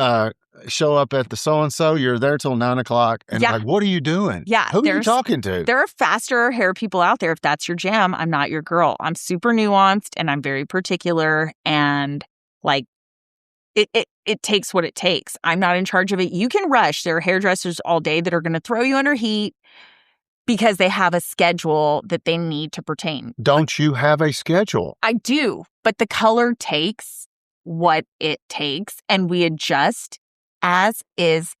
show up at the so-and-so? You're there till 9:00. And what are you doing? Yeah. Who are you talking to? There are faster hair people out there. If that's your jam, I'm not your girl. I'm super nuanced and I'm very particular and it takes what it takes. I'm not in charge of it. You can rush. There are hairdressers all day that are going to throw you under heat because they have a schedule that they need to pertain. Don't you have a schedule? I do, but the color takes what it takes and we adjust as is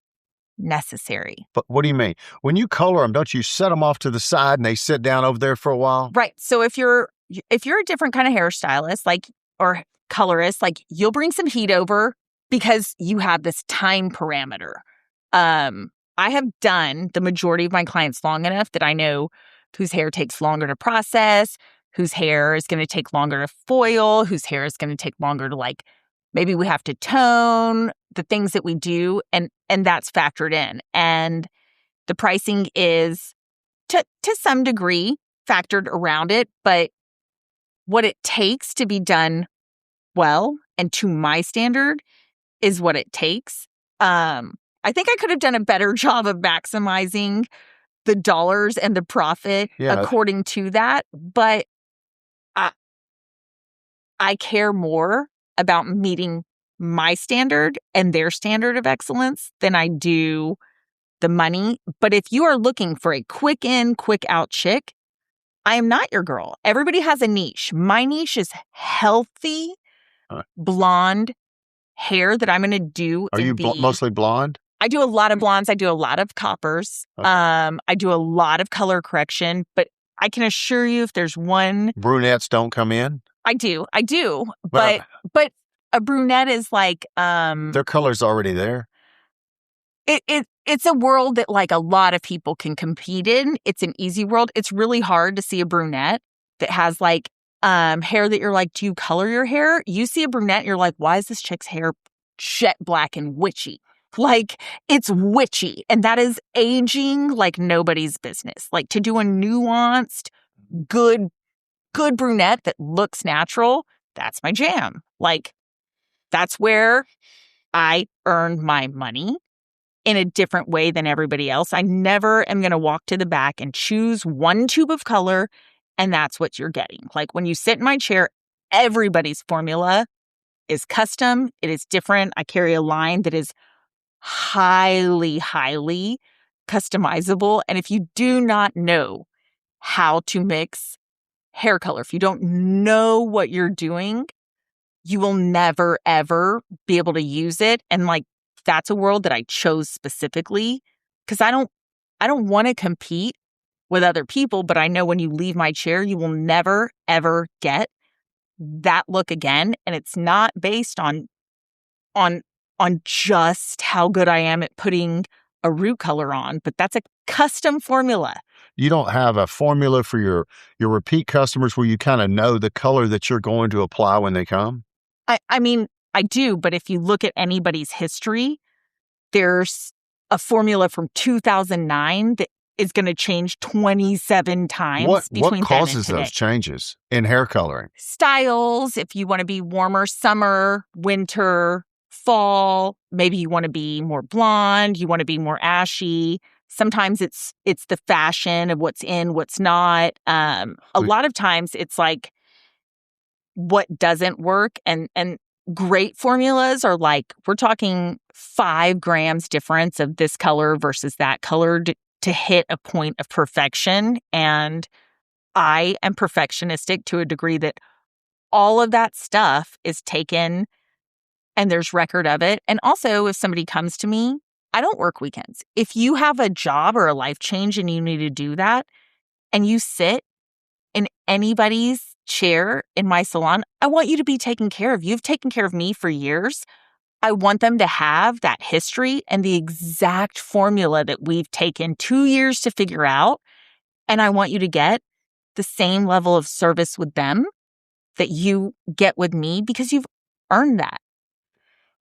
necessary. But what do you mean? When you color them, don't you set them off to the side and they sit down over there for a while? Right. So if you're a different kind of hairstylist, or colorist, you'll bring some heat over because you have this time parameter. I have done the majority of my clients long enough that I know whose hair takes longer to process, whose hair is going to take longer to foil, whose hair is going to take longer to maybe we have to tone, the things that we do, and that's factored in. And the pricing is to some degree factored around it, but what it takes to be done well and to my standard is what it takes. I I think I could have done a better job of maximizing the dollars and the profit according to that. But I care more about meeting my standard and their standard of excellence than I do the money. But if you are looking for a quick in, quick out chick, I am not your girl. Everybody has a niche. My niche is healthy, blonde hair that I'm going to do. Are you mostly blonde? I do a lot of blondes. I do a lot of coppers. Okay. I do a lot of color correction. But I can assure you if there's one... Brunettes don't come in? I do. But a brunette is like... their color's already there. It's a world that like a lot of people can compete in. It's an easy world. It's really hard to see a brunette that has like hair that you're like, do you color your hair? You see a brunette, you're like, why is this chick's hair jet black and witchy? Like, it's witchy. And that is aging like nobody's business. Like, to do a nuanced, good brunette that looks natural, that's my jam. Like, that's where I earn my money in a different way than everybody else. I never am going to walk to the back and choose one tube of color, and that's what you're getting. Like, when you sit in my chair, everybody's formula is custom. It is different. I carry a line that is highly, highly customizable. And if you do not know how to mix hair color, if you don't know what you're doing, you will never, ever be able to use it. And like, that's a world that I chose specifically because I don't want to compete with other people, but I know when you leave my chair, you will never, ever get that look again. And it's not based on just how good I am at putting a root color on, but that's a custom formula. You don't have a formula for your repeat customers where you kind of know the color that you're going to apply when they come? I mean, I do, but if you look at anybody's history, there's a formula from 2009 that is going to change 27 times between what causes then and those changes in hair coloring? Styles, if you want to be warmer, summer, winter, fall, maybe you want to be more blonde, you want to be more ashy. Sometimes it's the fashion of what's in, what's not. A lot of times it's like what doesn't work, and great formulas are like, we're talking 5 grams difference of this color versus that color to hit a point of perfection. And I am perfectionistic to a degree that all of that stuff is taken and there's record of it. And also, if somebody comes to me, I don't work weekends. If you have a job or a life change and you need to do that, and you sit in anybody's chair in my salon, I want you to be taken care of. You've taken care of me for years. I want them to have that history and the exact formula that we've taken 2 years to figure out. And I want you to get the same level of service with them that you get with me because you've earned that.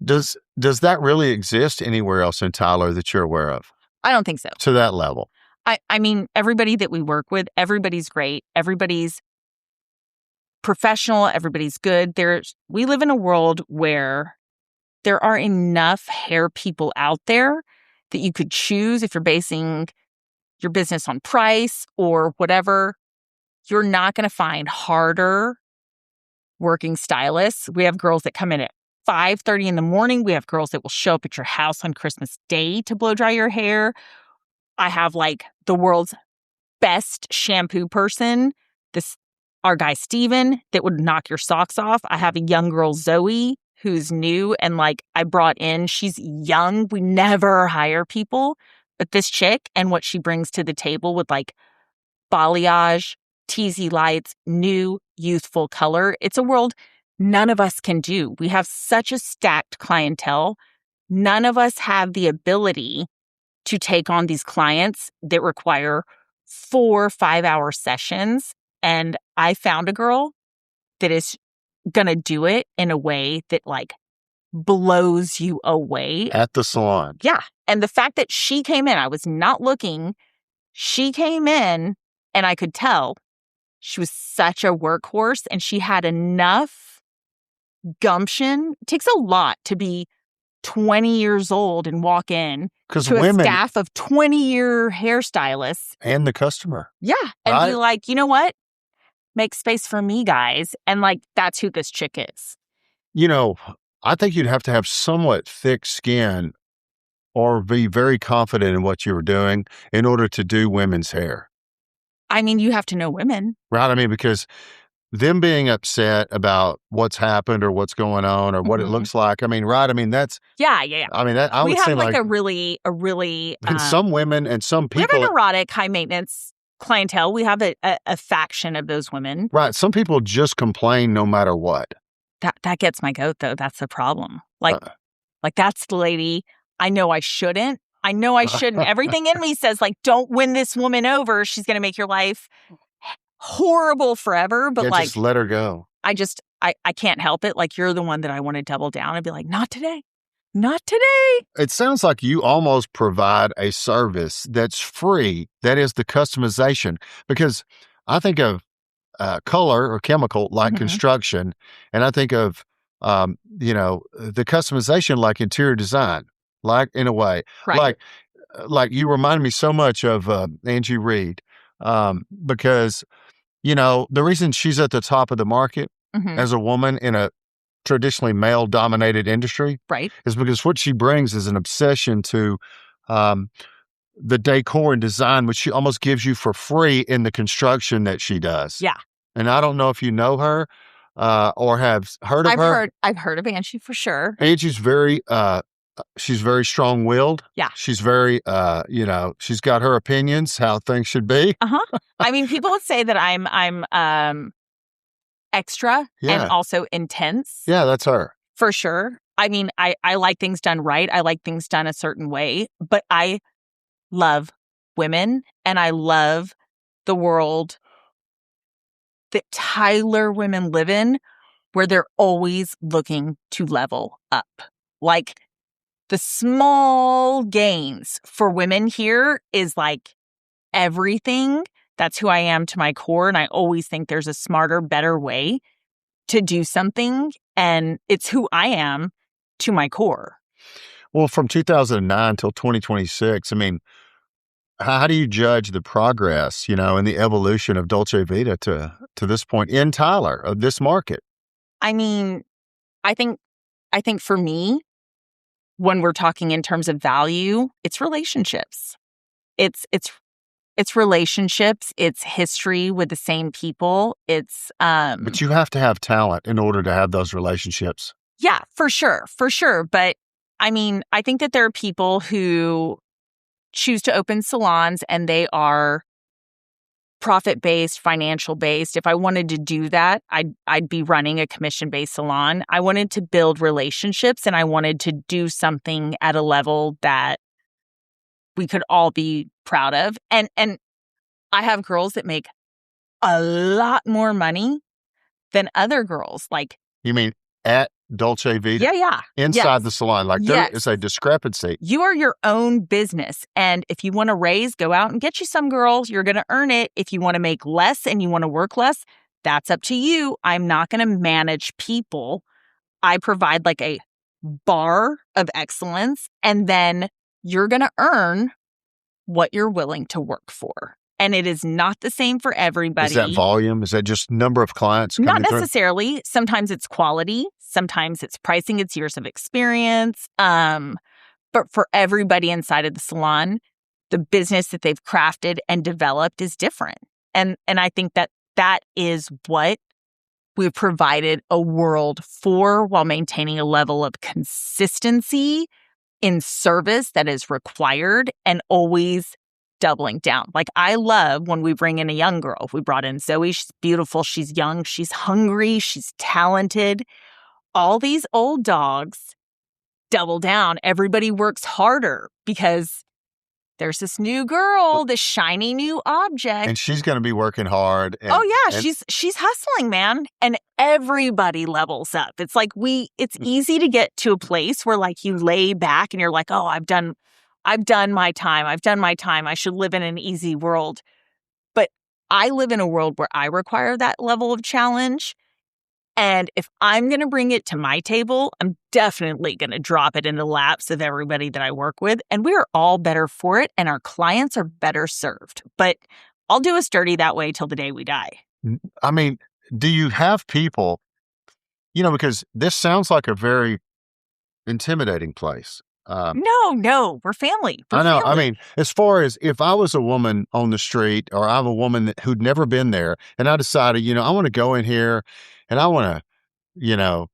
Does that really exist anywhere else in Tyler that you're aware of? I don't think so. To that level? I mean, everybody that we work with, everybody's great. Everybody's professional. Everybody's good. We live in a world where there are enough hair people out there that you could choose if you're basing your business on price or whatever. You're not going to find harder working stylists. We have girls that come in at 5:30 in the morning. We have girls that will show up at your house on Christmas Day to blow dry your hair. I have like the world's best shampoo person. Our guy Steven that would knock your socks off. I have a young girl, Zoe, who's new and like I brought in. She's young. We never hire people, but this chick and what she brings to the table with like balayage, teasy lights, new youthful color. It's a world none of us can do. We have such a stacked clientele. None of us have the ability to take on these clients that require 4 5-hour sessions. And I found a girl that is going to do it in a way that like blows you away. At the salon. Yeah. And the fact that she came in, I was not looking. She came in and I could tell she was such a workhorse and she had enough gumption. It takes a lot to 20 years old and walk in Because to a women staff of 20-year hairstylists. and the customer. Yeah. And Right. be like, you know what? Make space for me, guys. And like, that's who this chick is. You know, I think you'd have to have somewhat thick skin or be very confident in what you were doing in order to do women's hair. I mean, you have to know women. Right? I mean, because them being upset about what's happened or what's going on or what it Mhm. looks like. I mean, right? I mean, that's, Yeah. I mean, that I We would have say like like a really, and some women and some we have people, an erotic, high maintenance clientele. We have a faction of those women. right? Some people just complain no matter what. That gets my goat though. That's the problem. Like Uh, that's the lady. I know I shouldn't. Everything in me says like, don't win this woman over. She's going to make your life horrible forever. But yeah, like, just let her go. I can't help it. Like, you're the one that I want to double down and be like, not today. Not today. It sounds like you almost provide a service that's free. That is the customization, because I think of color or chemical like Mhm. construction, and I think of the customization like interior design, like in a way, Right. like you remind me so much of Angie Reed, because the reason she's at the top of the market Mhm. as a woman in a traditionally male-dominated industry Right. is because what she brings is an obsession to the decor and design, which she almost gives you for free in the construction that she does. Yeah. And I don't know if you know her or have heard of her. I've heard of Angie for sure. Angie's she's very strong-willed. Yeah. She's very, she's got her opinions, how things should be. I mean, people would say that I'm extra Yeah. and also intense. Yeah, that's her. For sure. I mean, I like things done right. I like things done a certain way, but I love women and I love the world that Tyler women live in, where they're always looking to level up. Like the small gains for women here is like everything. That's who I am to my core. And I always think there's a smarter, better way to do something. And it's who I am to my core. Well, from 2009 till 2026, I mean, how do you judge the progress, and the evolution of Dolce Vita to this point in Tyler, of this market? I mean, I think for me, when we're talking in terms of value, it's relationships. It's relationships. It's history with the same people. It's But you have to have talent in order to have those relationships. yeah, for sure. But I mean, I think that there are people who choose to open salons and they are profit-based, financial-based. If I wanted to do that, I'd be running a commission-based salon. I wanted to build relationships and I wanted to do something at a level that we could all be proud of. And I have girls that make a lot more money than other girls. Like, You mean at Dolce Vita? yeah. Inside Yes. the salon. Like there is a discrepancy. You are your own business. And if you want to raise, go out and get you some girls. You're going to earn it. If you want to make less and you want to work less, that's up to you. I'm not going to manage people. I provide like a bar of excellence. And then you're going to earn what you're willing to work for. And it is not the same for everybody. Is that volume? Is that just number of clients coming Not through? necessarily. Sometimes it's quality. Sometimes it's pricing. It's years of experience. But for everybody inside of the salon, the business that they've crafted and developed is different. And I think that is what we've provided a world for, while maintaining a level of consistency in service that is required and always doubling down. Like, I love when we bring in a young girl. If we brought in Zoe, she's beautiful, she's young, she's hungry, she's talented. All these old dogs double down. Everybody works harder because there's this new girl, this shiny new object. And she's going to be working hard. Oh yeah, she's hustling, man. And everybody levels up. It's like it's easy to get to a place where like you lay back and you're like, "Oh, I've done my time. I should live in an easy world." But I live in a world where I require that level of challenge. And if I'm going to bring it to my table, I'm definitely going to drop it in the laps of everybody that I work with. And we are all better for it. And our clients are better served. But I'll do us dirty that way till the day we die. I mean, do you have people, because this sounds like a very intimidating place. No, we're family. I know. I mean, as far as if I was a woman on the street or I'm a woman who'd never been there and I decided, I want to go in here and I want to,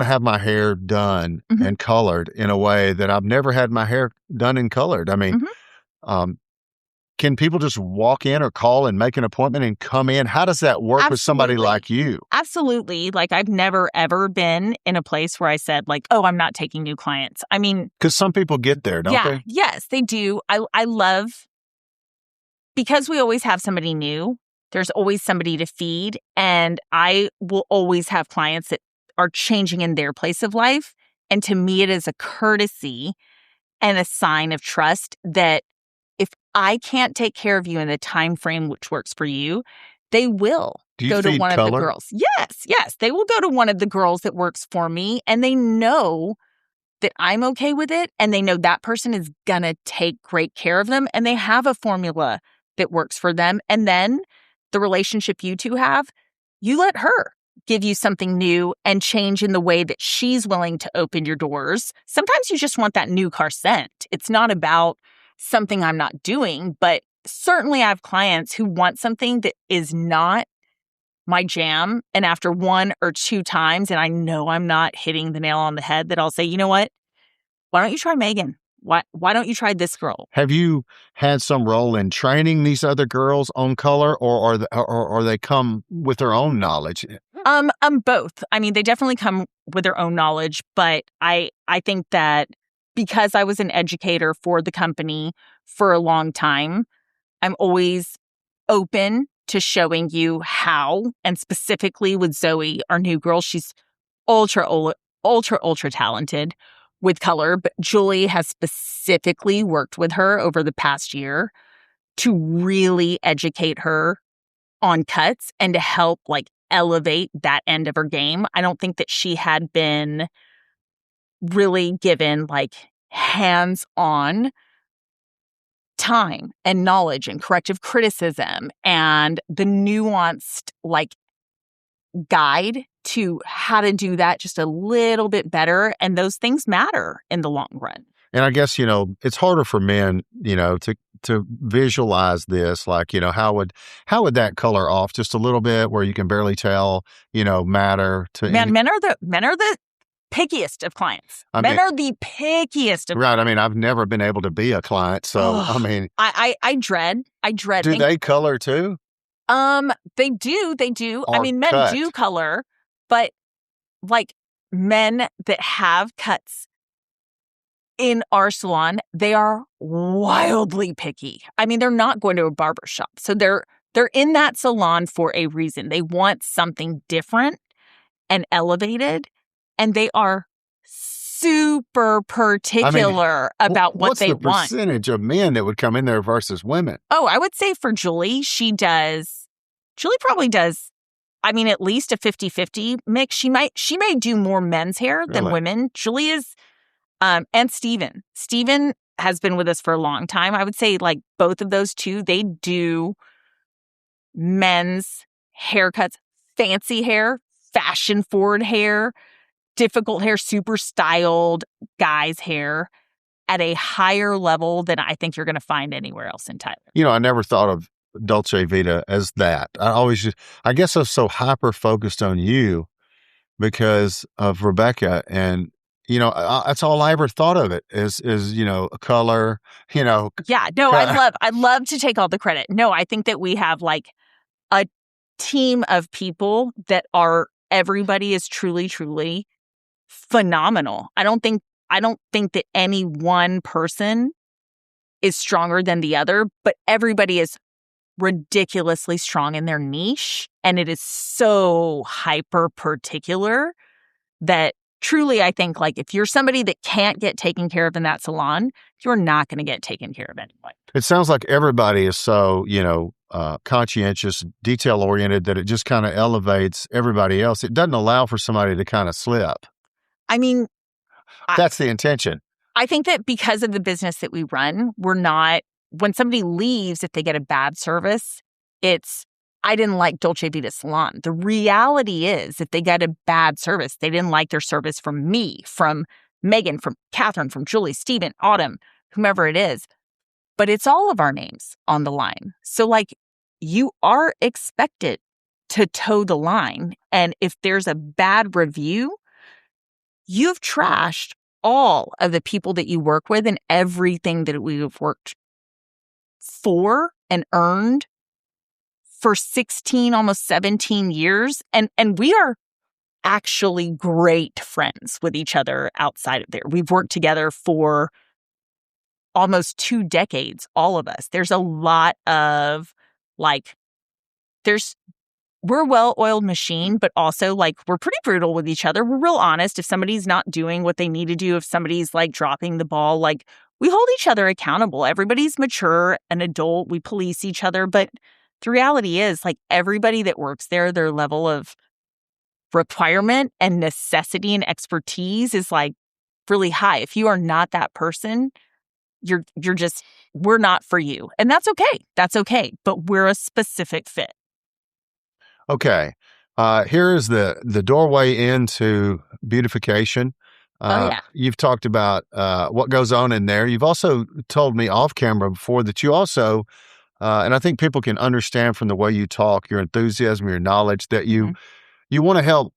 have my hair done and colored in a way that I've never had my hair done and colored. I mean, can people just walk in or call and make an appointment and come in? How does that work with somebody like you? Absolutely. Like, I've never, ever been in a place where I said, like, oh, I'm not taking new clients. I mean, because some people get there, don't they? Yes, they do. I love, because we always have somebody new, there's always somebody to feed. And I will always have clients that are changing in their place of life. And to me, it is a courtesy and a sign of trust that if I can't take care of you in the time frame which works for you, they will go to one of the girls. Yes. They will go to one of the girls that works for me, and they know that I'm okay with it, and they know that person is going to take great care of them, and they have a formula that works for them. And then the relationship you two have, you let her give you something new and change in the way that she's willing to open your doors. Sometimes you just want that new car scent. It's not about something I'm not doing, but certainly I have clients who want something that is not my jam. And after one or two times, and I know I'm not hitting the nail on the head, that I'll say, you know what? Why don't you try Megan? Why don't you try this girl? Have you had some role in training these other girls on color, or they come with their own knowledge? Both. I mean, they definitely come with their own knowledge, but I think that because I was an educator for the company for a long time, I'm always open to showing you how, and specifically with Zoe, our new girl, she's ultra talented with color, but Julie has specifically worked with her over the past year to really educate her on cuts and to help elevate that end of her game. I don't think that she had been really given hands-on time and knowledge and corrective criticism and the nuanced guide to how to do that just a little bit better. And those things matter in the long run. And I guess, it's harder for men, to visualize this, how would that color off just a little bit where you can barely tell, matter to men are the pickiest of clients. Men are the pickiest of right. I mean, I've never been able to be a client, so I mean, I dread. Do they color too? They do. Or I mean, men cut. do color, but men that have cuts in our salon, they are wildly picky. I mean, they're not going to a barber shop. So they're in that salon for a reason. They want something different and elevated, and they are super particular about what they want. What's the percentage of men that would come in there versus women? Oh, I would say for Julie, Julie probably does, I mean, at least a 50-50 mix. She may do more men's hair than women. Julie is, and Steven has been with us for a long time. I would say both of those two, they do men's haircuts, fancy hair, fashion forward hair, difficult hair, super styled guys' hair at a higher level than I think you're going to find anywhere else in Tyler. I never thought of Dolce Vita as that. I guess I was so hyper focused on you because of Rebecca, and that's all I ever thought of it is a color, Yeah, no, I'd love to take all the credit. No, I think that we have a team of people that everybody is truly, truly phenomenal. I don't think that any one person is stronger than the other, but everybody is ridiculously strong in their niche. And it is so hyper particular that truly, I think if you're somebody that can't get taken care of in that salon, you're not going to get taken care of anyway. It sounds like everybody is so, conscientious, detail oriented, that it just kind of elevates everybody else. It doesn't allow for somebody to kind of slip. I mean, That's the intention. I think that because of the business that we run, we're not, when somebody leaves, if they get a bad service, it's, I didn't like Dolce Vita Salon. The reality is, if they get a bad service, they didn't like their service from me, from Megan, from Catherine, from Julie, Steven, Autumn, whomever it is. But it's all of our names on the line. So, like, you are expected to toe the line. And if there's a bad review, you've trashed all of the people that you work with and everything that we've worked for and earned for 16, almost 17 years. And we are actually great friends with each other outside of there. We've worked together for almost 2 decades, all of us. There's a lot of, like, we're a well-oiled machine, but also, like, we're pretty brutal with each other. We're real honest. If somebody's not doing what they need to do, if somebody's, like, dropping the ball, like, we hold each other accountable. Everybody's mature and adult. We police each other. But the reality is, like, everybody that works there, their level of requirement and necessity and expertise is, like, really high. If you are not that person, you're just, we're not for you. And that's okay. That's okay. But we're a specific fit. Okay. Here is the doorway into beautification. Yeah. You've talked about what goes on in there. You've also told me off camera before that you also, and I think people can understand from the way you talk, your enthusiasm, your knowledge, that you want to help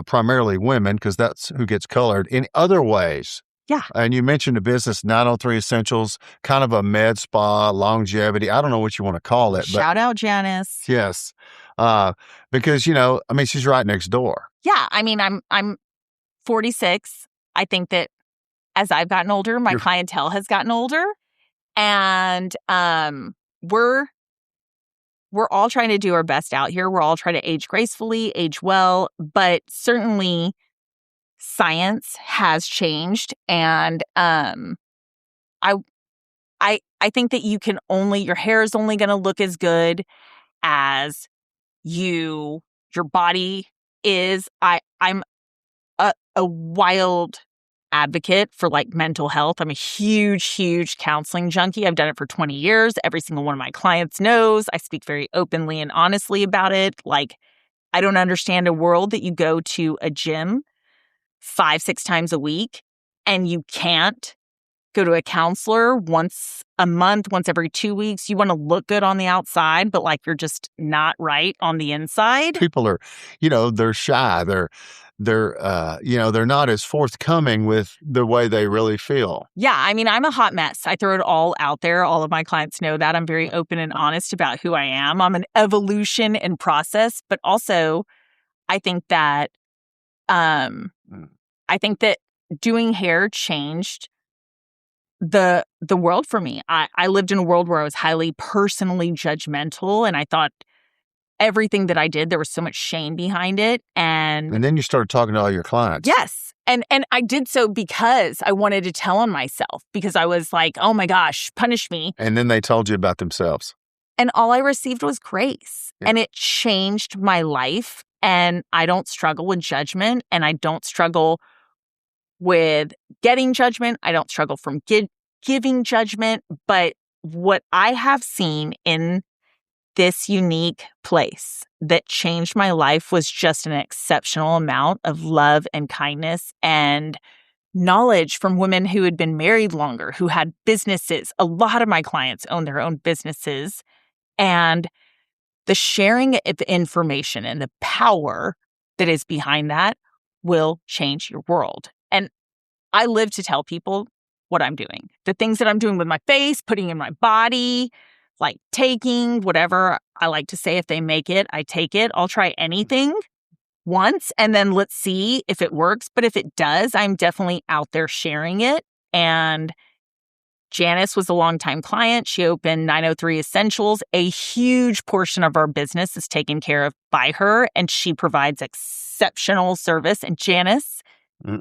primarily women, because that's who gets colored, in other ways. Yeah. And you mentioned the business 903 Essentials, kind of a med spa, longevity. I don't know what you want to call it. Shout out Janice. Yes. Because, I mean, she's right next door. Yeah. I mean, I'm 46. I think that as I've gotten older, my clientele has gotten older. And we're all trying to do our best out here. We're all trying to age gracefully, age well. But certainly science has changed. And I think that your hair is only going to look as good as your body is. I'm a wild advocate for, like, mental health. I'm a huge counseling junkie. I've done it for 20 years. Every single one of my clients knows. I speak very openly and honestly about it. Like, I don't understand a world that you go to a gym 5-6 times a week and you can't go to a counselor once a month, once every 2 weeks. You want to look good on the outside, but, like, you're just not right on the inside. People are, they're shy. They're not as forthcoming with the way they really feel. Yeah. I mean, I'm a hot mess. I throw it all out there. All of my clients know that. I'm very open and honest about who I am. I'm an evolution in process, but also I think that, doing hair changed the world for me. I lived in a world where I was highly personally judgmental, and I thought everything that I did, there was so much shame behind it. And then you started talking to all your clients. Yes. And I did so because I wanted to tell on myself, because I was like, oh my gosh, punish me. And then they told you about themselves. And all I received was grace. Yeah. And it changed my life. And I don't struggle with judgment, and I don't struggle with getting judgment. I don't struggle from giving judgment. But what I have seen in this unique place that changed my life was just an exceptional amount of love and kindness and knowledge from women who had been married longer, who had businesses. A lot of my clients own their own businesses. And the sharing of information and the power that is behind that will change your world. And I live to tell people what I'm doing. The things that I'm doing with my face, putting in my body, like taking whatever. I like to say, if they make it, I take it. I'll try anything once, and then let's see if it works. But if it does, I'm definitely out there sharing it. And Janice was a longtime client. She opened 903 Essentials. A huge portion of our business is taken care of by her, and she provides exceptional service. And Janice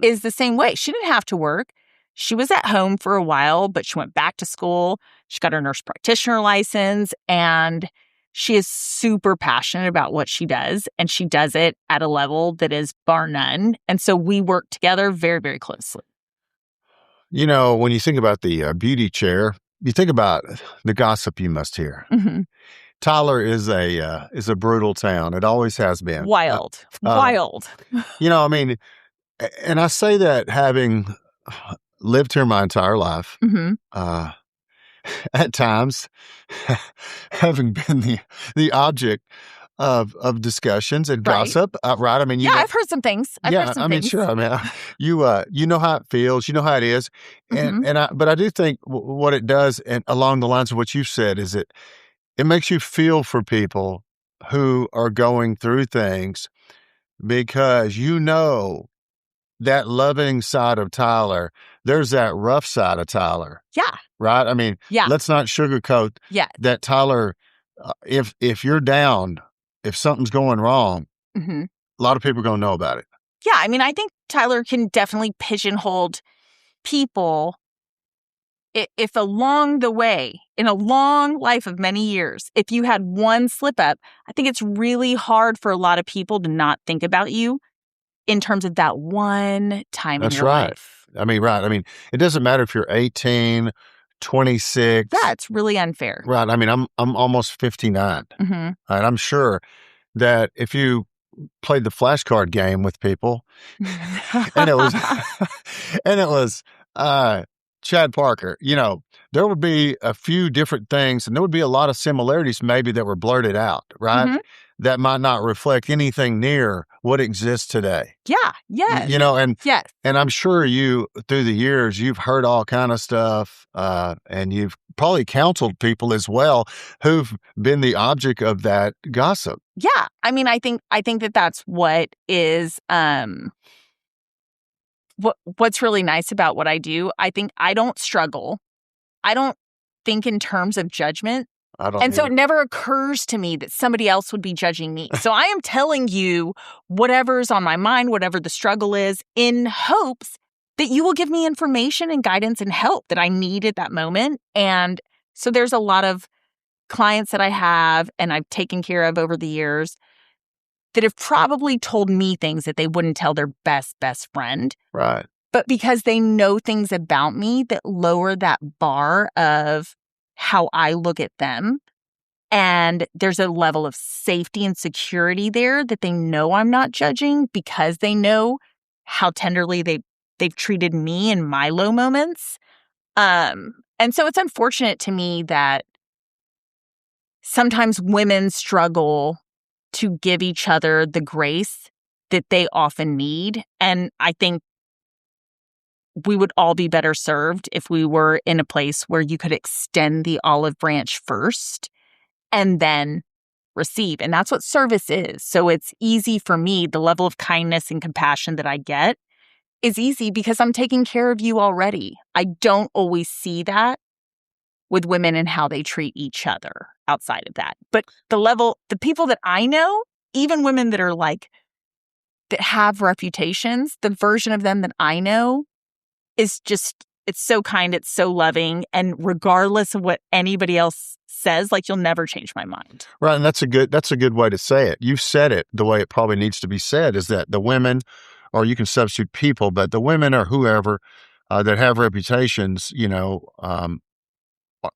is the same way. She didn't have to work. She was at home for a while, but she went back to school. She got her nurse practitioner license, and She is super passionate about what she does, and she does it at a level that is bar none. And so we work together very, very closely. When you think about the beauty chair, you think about the gossip you must hear. Mm-hmm. Tyler is a brutal town. It always has been. Wild. I mean, and I say that having lived here my entire life, Mm-hmm. at times having been the object of discussions and Right. gossip, right? I mean, I've heard some things. sure. I mean, you know how it feels, you know how it is, Mm-hmm. but I do think what it does, and along the lines of what you've said, is it makes you feel for people who are going through things, because that loving side of Tyler, there's that rough side of Tyler. Yeah. Right? I mean, let's not sugarcoat that Tyler, if you're down, if something's going wrong, Mm-hmm. a lot of people are going to know about it. Yeah. I mean, I think Tyler can definitely pigeonhole people if along the way, in a long life of many years, if you had one slip up, I think it's really hard for a lot of people to not think about you in terms of that one time in your life. I mean, right. I mean, it doesn't matter if you're 18, 26. Yeah, it's really unfair. Right. I mean, I'm almost 59. Mm-hmm. And I'm sure that if you played the flashcard game with people and it was Chad Parker, there would be a few different things, and there would be a lot of similarities maybe that were blurted out, right? Mm-hmm. That might not reflect anything near what exists today. Yeah. Yes. And I'm sure you, through the years, you've heard all kind of stuff, and you've probably counseled people as well who've been the object of that gossip. Yeah. I mean, I think that that's what is, what's really nice about what I do. I think I don't struggle. I don't think in terms of judgment. So it never occurs to me that somebody else would be judging me. So I am telling you whatever's on my mind, whatever the struggle is, in hopes that you will give me information and guidance and help that I need at that moment. And so there's a lot of clients that I have and I've taken care of over the years that have probably told me things that they wouldn't tell their best friend. Right. But because they know things about me that lower that bar of how I look at them. And there's a level of safety and security there that they know I'm not judging, because they know how tenderly they've treated me in my low moments. And so it's unfortunate to me that sometimes women struggle to give each other the grace that they often need. And I think we would all be better served if we were in a place where you could extend the olive branch first and then receive. And that's what service is. So it's easy for me. The level of kindness and compassion that I get is easy because I'm taking care of you already. I don't always see that with women and how they treat each other outside of that. But the people that I know, even women that are that have reputations, the version of them that I know is just, it's so kind, it's so loving. And regardless of what anybody else says, you'll never change my mind. Right. And that's a good way to say it. You've said it the way it probably needs to be said, is that the women, or you can substitute people, but the women or whoever that have reputations,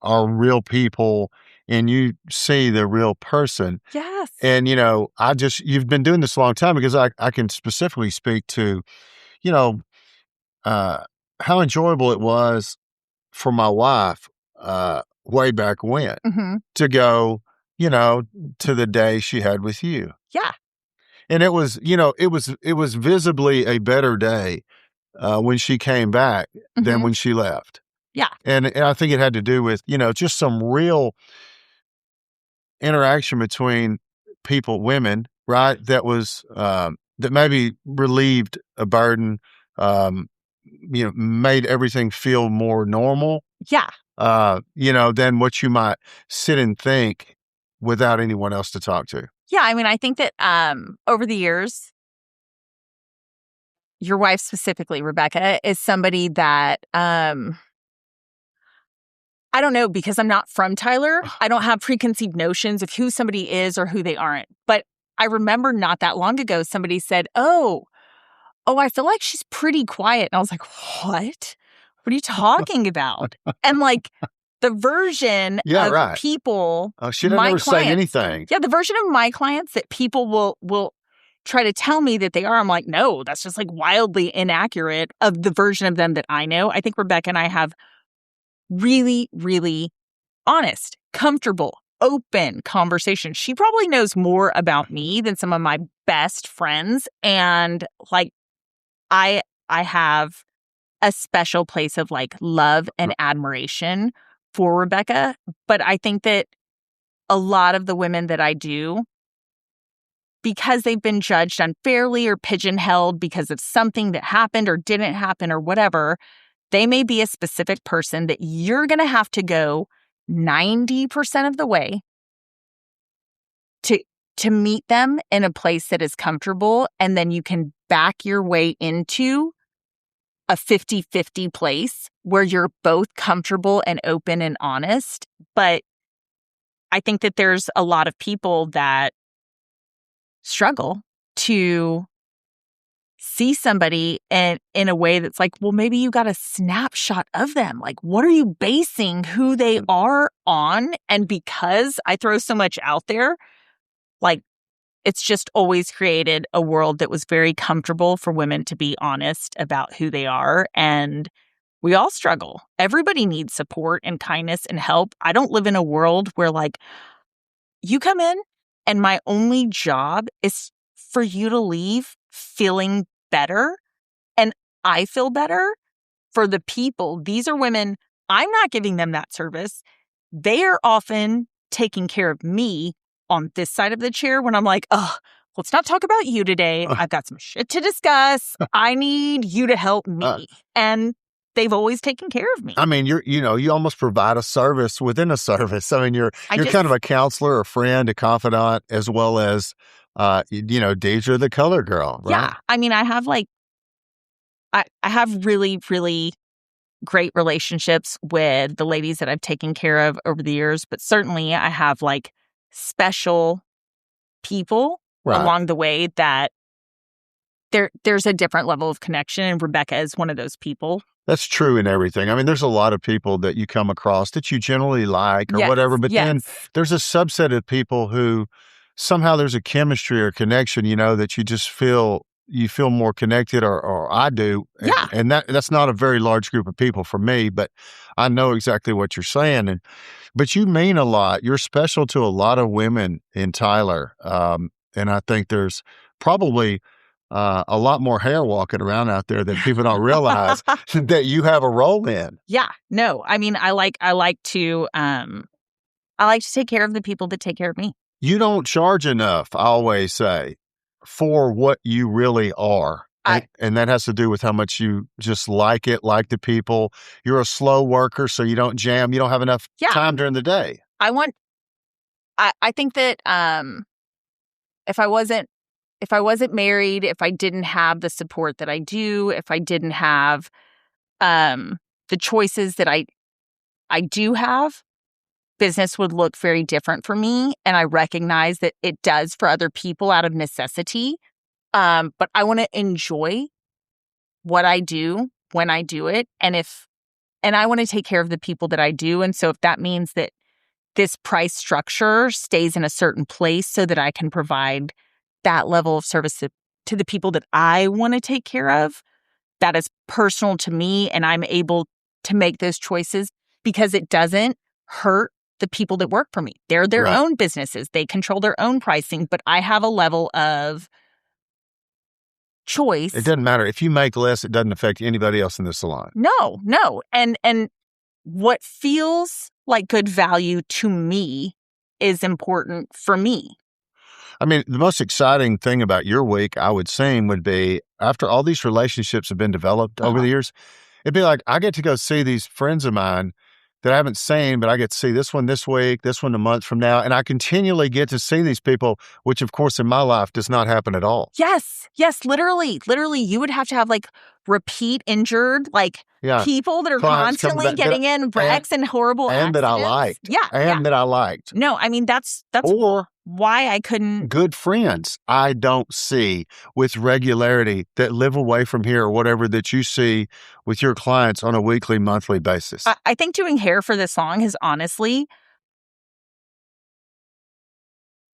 are real people, and you see the real person. Yes. And, you've been doing this a long time, because I can specifically speak to, how enjoyable it was for my wife way back when to go, to the day she had with you. Yeah. And it was, it was visibly a better day when she came back than when she left. Yeah. And I think it had to do with, just some real interaction between women, right? That was, that maybe relieved a burden, made everything feel more normal. Yeah. Than what you might sit and think without anyone else to talk to. Yeah. I mean, I think that over the years, your wife specifically, Rebecca, is somebody that I don't know, because I'm not from Tyler. I don't have preconceived notions of who somebody is or who they aren't. But I remember not that long ago, somebody said, oh, I feel like she's pretty quiet. And I was like, what? What are you talking about? And like the version of people. Oh, she didn't ever say anything. Yeah, the version of my clients that people will try to tell me that they are. I'm like, no, that's just like wildly inaccurate of the version of them that I know. I think Rebecca and I have really, really honest, comfortable, open conversation. She probably knows more about me than some of my best friends. And like, I have a special place of like love and admiration for Rebecca. But I think that a lot of the women that I do, because they've been judged unfairly or pigeonholed because of something that happened or didn't happen or whatever, they may be a specific person that you're going to have to go 90% of the way to meet them in a place that is comfortable, and then you can back your way into a 50-50 place where you're both comfortable and open and honest. But I think that there's a lot of people that struggle to see somebody in a way that's like, well, maybe you got a snapshot of them. Like, what are you basing who they are on? And because I throw so much out there, like, it's just always created a world that was very comfortable for women to be honest about who they are. And we all struggle. Everybody needs support and kindness and help. I don't live in a world where like you come in and my only job is for you to leave feeling better. And I feel better for the people. These are women. I'm not giving them that service. They are often taking care of me on this side of the chair when I'm like, oh, let's not talk about you today. I've got some shit to discuss. I need you to help me. And they've always taken care of me. I mean, you almost provide a service within a service. I mean, you're kind of a counselor, a friend, a confidant, as well as, Deidra, the color girl, right? Yeah. I mean, I have I have really, really great relationships with the ladies that I've taken care of over the years, but certainly I have like special people along the way that there's a different level of connection, and Rebecca is one of those people. That's true in everything. I mean, there's a lot of people that you come across that you generally like or whatever, but then there's a subset of people who somehow there's a chemistry or connection, that you just feel more connected, or I do. Yeah. And that's not a very large group of people for me, but I know exactly what you're saying. But you mean a lot. You're special to a lot of women in Tyler. And I think there's probably a lot more hair walking around out there that people don't realize that you have a role in. Yeah. No, I mean, I like to take care of the people that take care of me. You don't charge enough, I always say, for what you really are. And that has to do with how much you just like the people. You're a slow worker, so you don't jam. You don't have enough time during the day. I think that if I wasn't married, if I didn't have the support that I do, if I didn't have the choices that I do have, business would look very different for me. And I recognize that it does for other people out of necessity. But I want to enjoy what I do when I do it. And I want to take care of the people that I do. And so if that means that this price structure stays in a certain place so that I can provide that level of service to the people that I want to take care of, that is personal to me. And I'm able to make those choices because it doesn't hurt the people that work for me. They're their own businesses. They control their own pricing, but I have a level of choice. It doesn't matter. If you make less, it doesn't affect anybody else in the salon. No. And what feels like good value to me is important for me. I mean, the most exciting thing about your week, I would say, would be after all these relationships have been developed over the years, it'd be like, I get to go see these friends of mine that I haven't seen, but I get to see this one this week, this one a month from now. And I continually get to see these people, which of course in my life does not happen at all. Yes. Literally, you would have to have like repeat injured, like people that are Clients constantly getting in wrecks and horrible and accidents. that I liked. That I liked. No, I mean, that's or why I couldn't. Good friends I don't see with regularity that live away from here or whatever that you see with your clients on a weekly, monthly basis. I think doing hair for this long has honestly,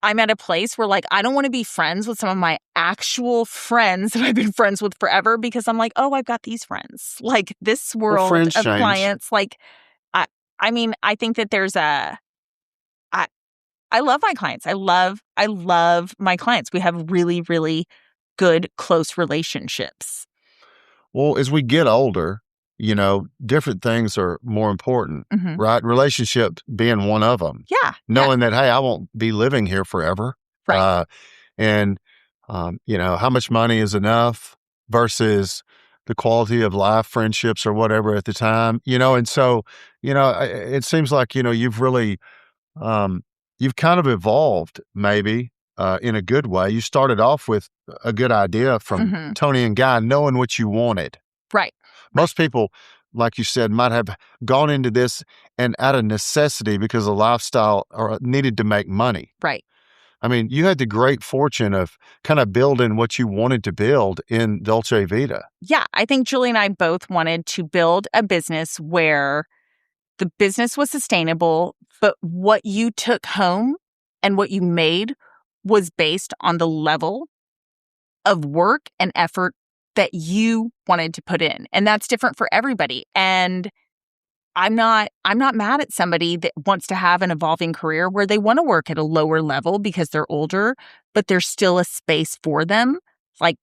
I'm at a place where like, I don't want to be friends with some of my actual friends that I've been friends with forever because I'm like, oh, I've got these friends. Like this world of clients. Like, I mean, I think that there's I love my clients. I love my clients. We have really, really good, close relationships. Well, as we get older, different things are more important, right? Relationship being one of them. Yeah. Knowing that, hey, I won't be living here forever. Right. How much money is enough versus the quality of life, friendships or whatever at the time, and so, it seems like, you've really, you've kind of evolved maybe in a good way. You started off with a good idea from Tony and Guy, knowing what you wanted. Right. Most people, like you said, might have gone into this and out of necessity because of lifestyle or needed to make money. Right. I mean, you had the great fortune of kind of building what you wanted to build in Dolce Vita. Yeah. I think Julie and I both wanted to build a business where the business was sustainable, but what you took home and what you made was based on the level of work and effort that you wanted to put in. And that's different for everybody. And I'm not mad at somebody that wants to have an evolving career where they want to work at a lower level because they're older, but there's still a space for them. Like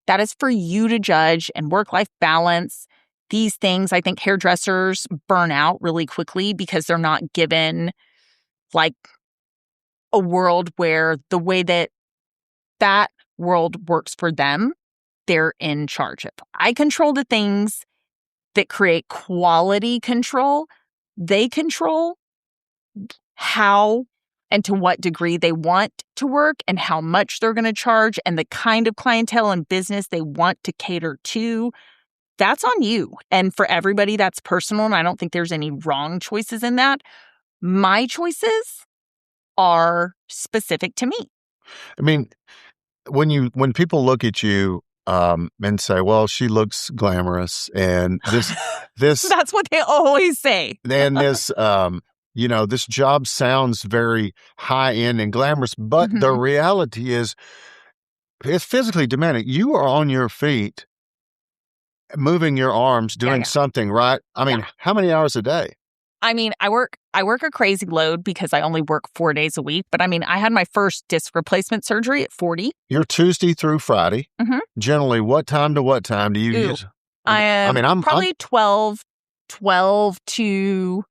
that is for you to judge, and work-life balance. These things, I think hairdressers burn out really quickly because they're not given like a world where the way that world works for them, they're in charge of. I control the things that create quality control. They control how and to what degree they want to work and how much they're going to charge and the kind of clientele and business they want to cater to. That's on you. And for everybody, that's personal. And I don't think there's any wrong choices in that. My choices are specific to me. I mean, when people look at you and say, well, she looks glamorous and this that's what they always say. And this, this job sounds very high end and glamorous, but the reality is it's physically demanding. You are on your feet, moving your arms, doing something, right? I mean, how many hours a day? I mean, I work a crazy load because I only work 4 days a week. But I mean, I had my first disc replacement surgery at 40. You're Tuesday through Friday. Generally, what time to what time do you use? I'm probably 12 to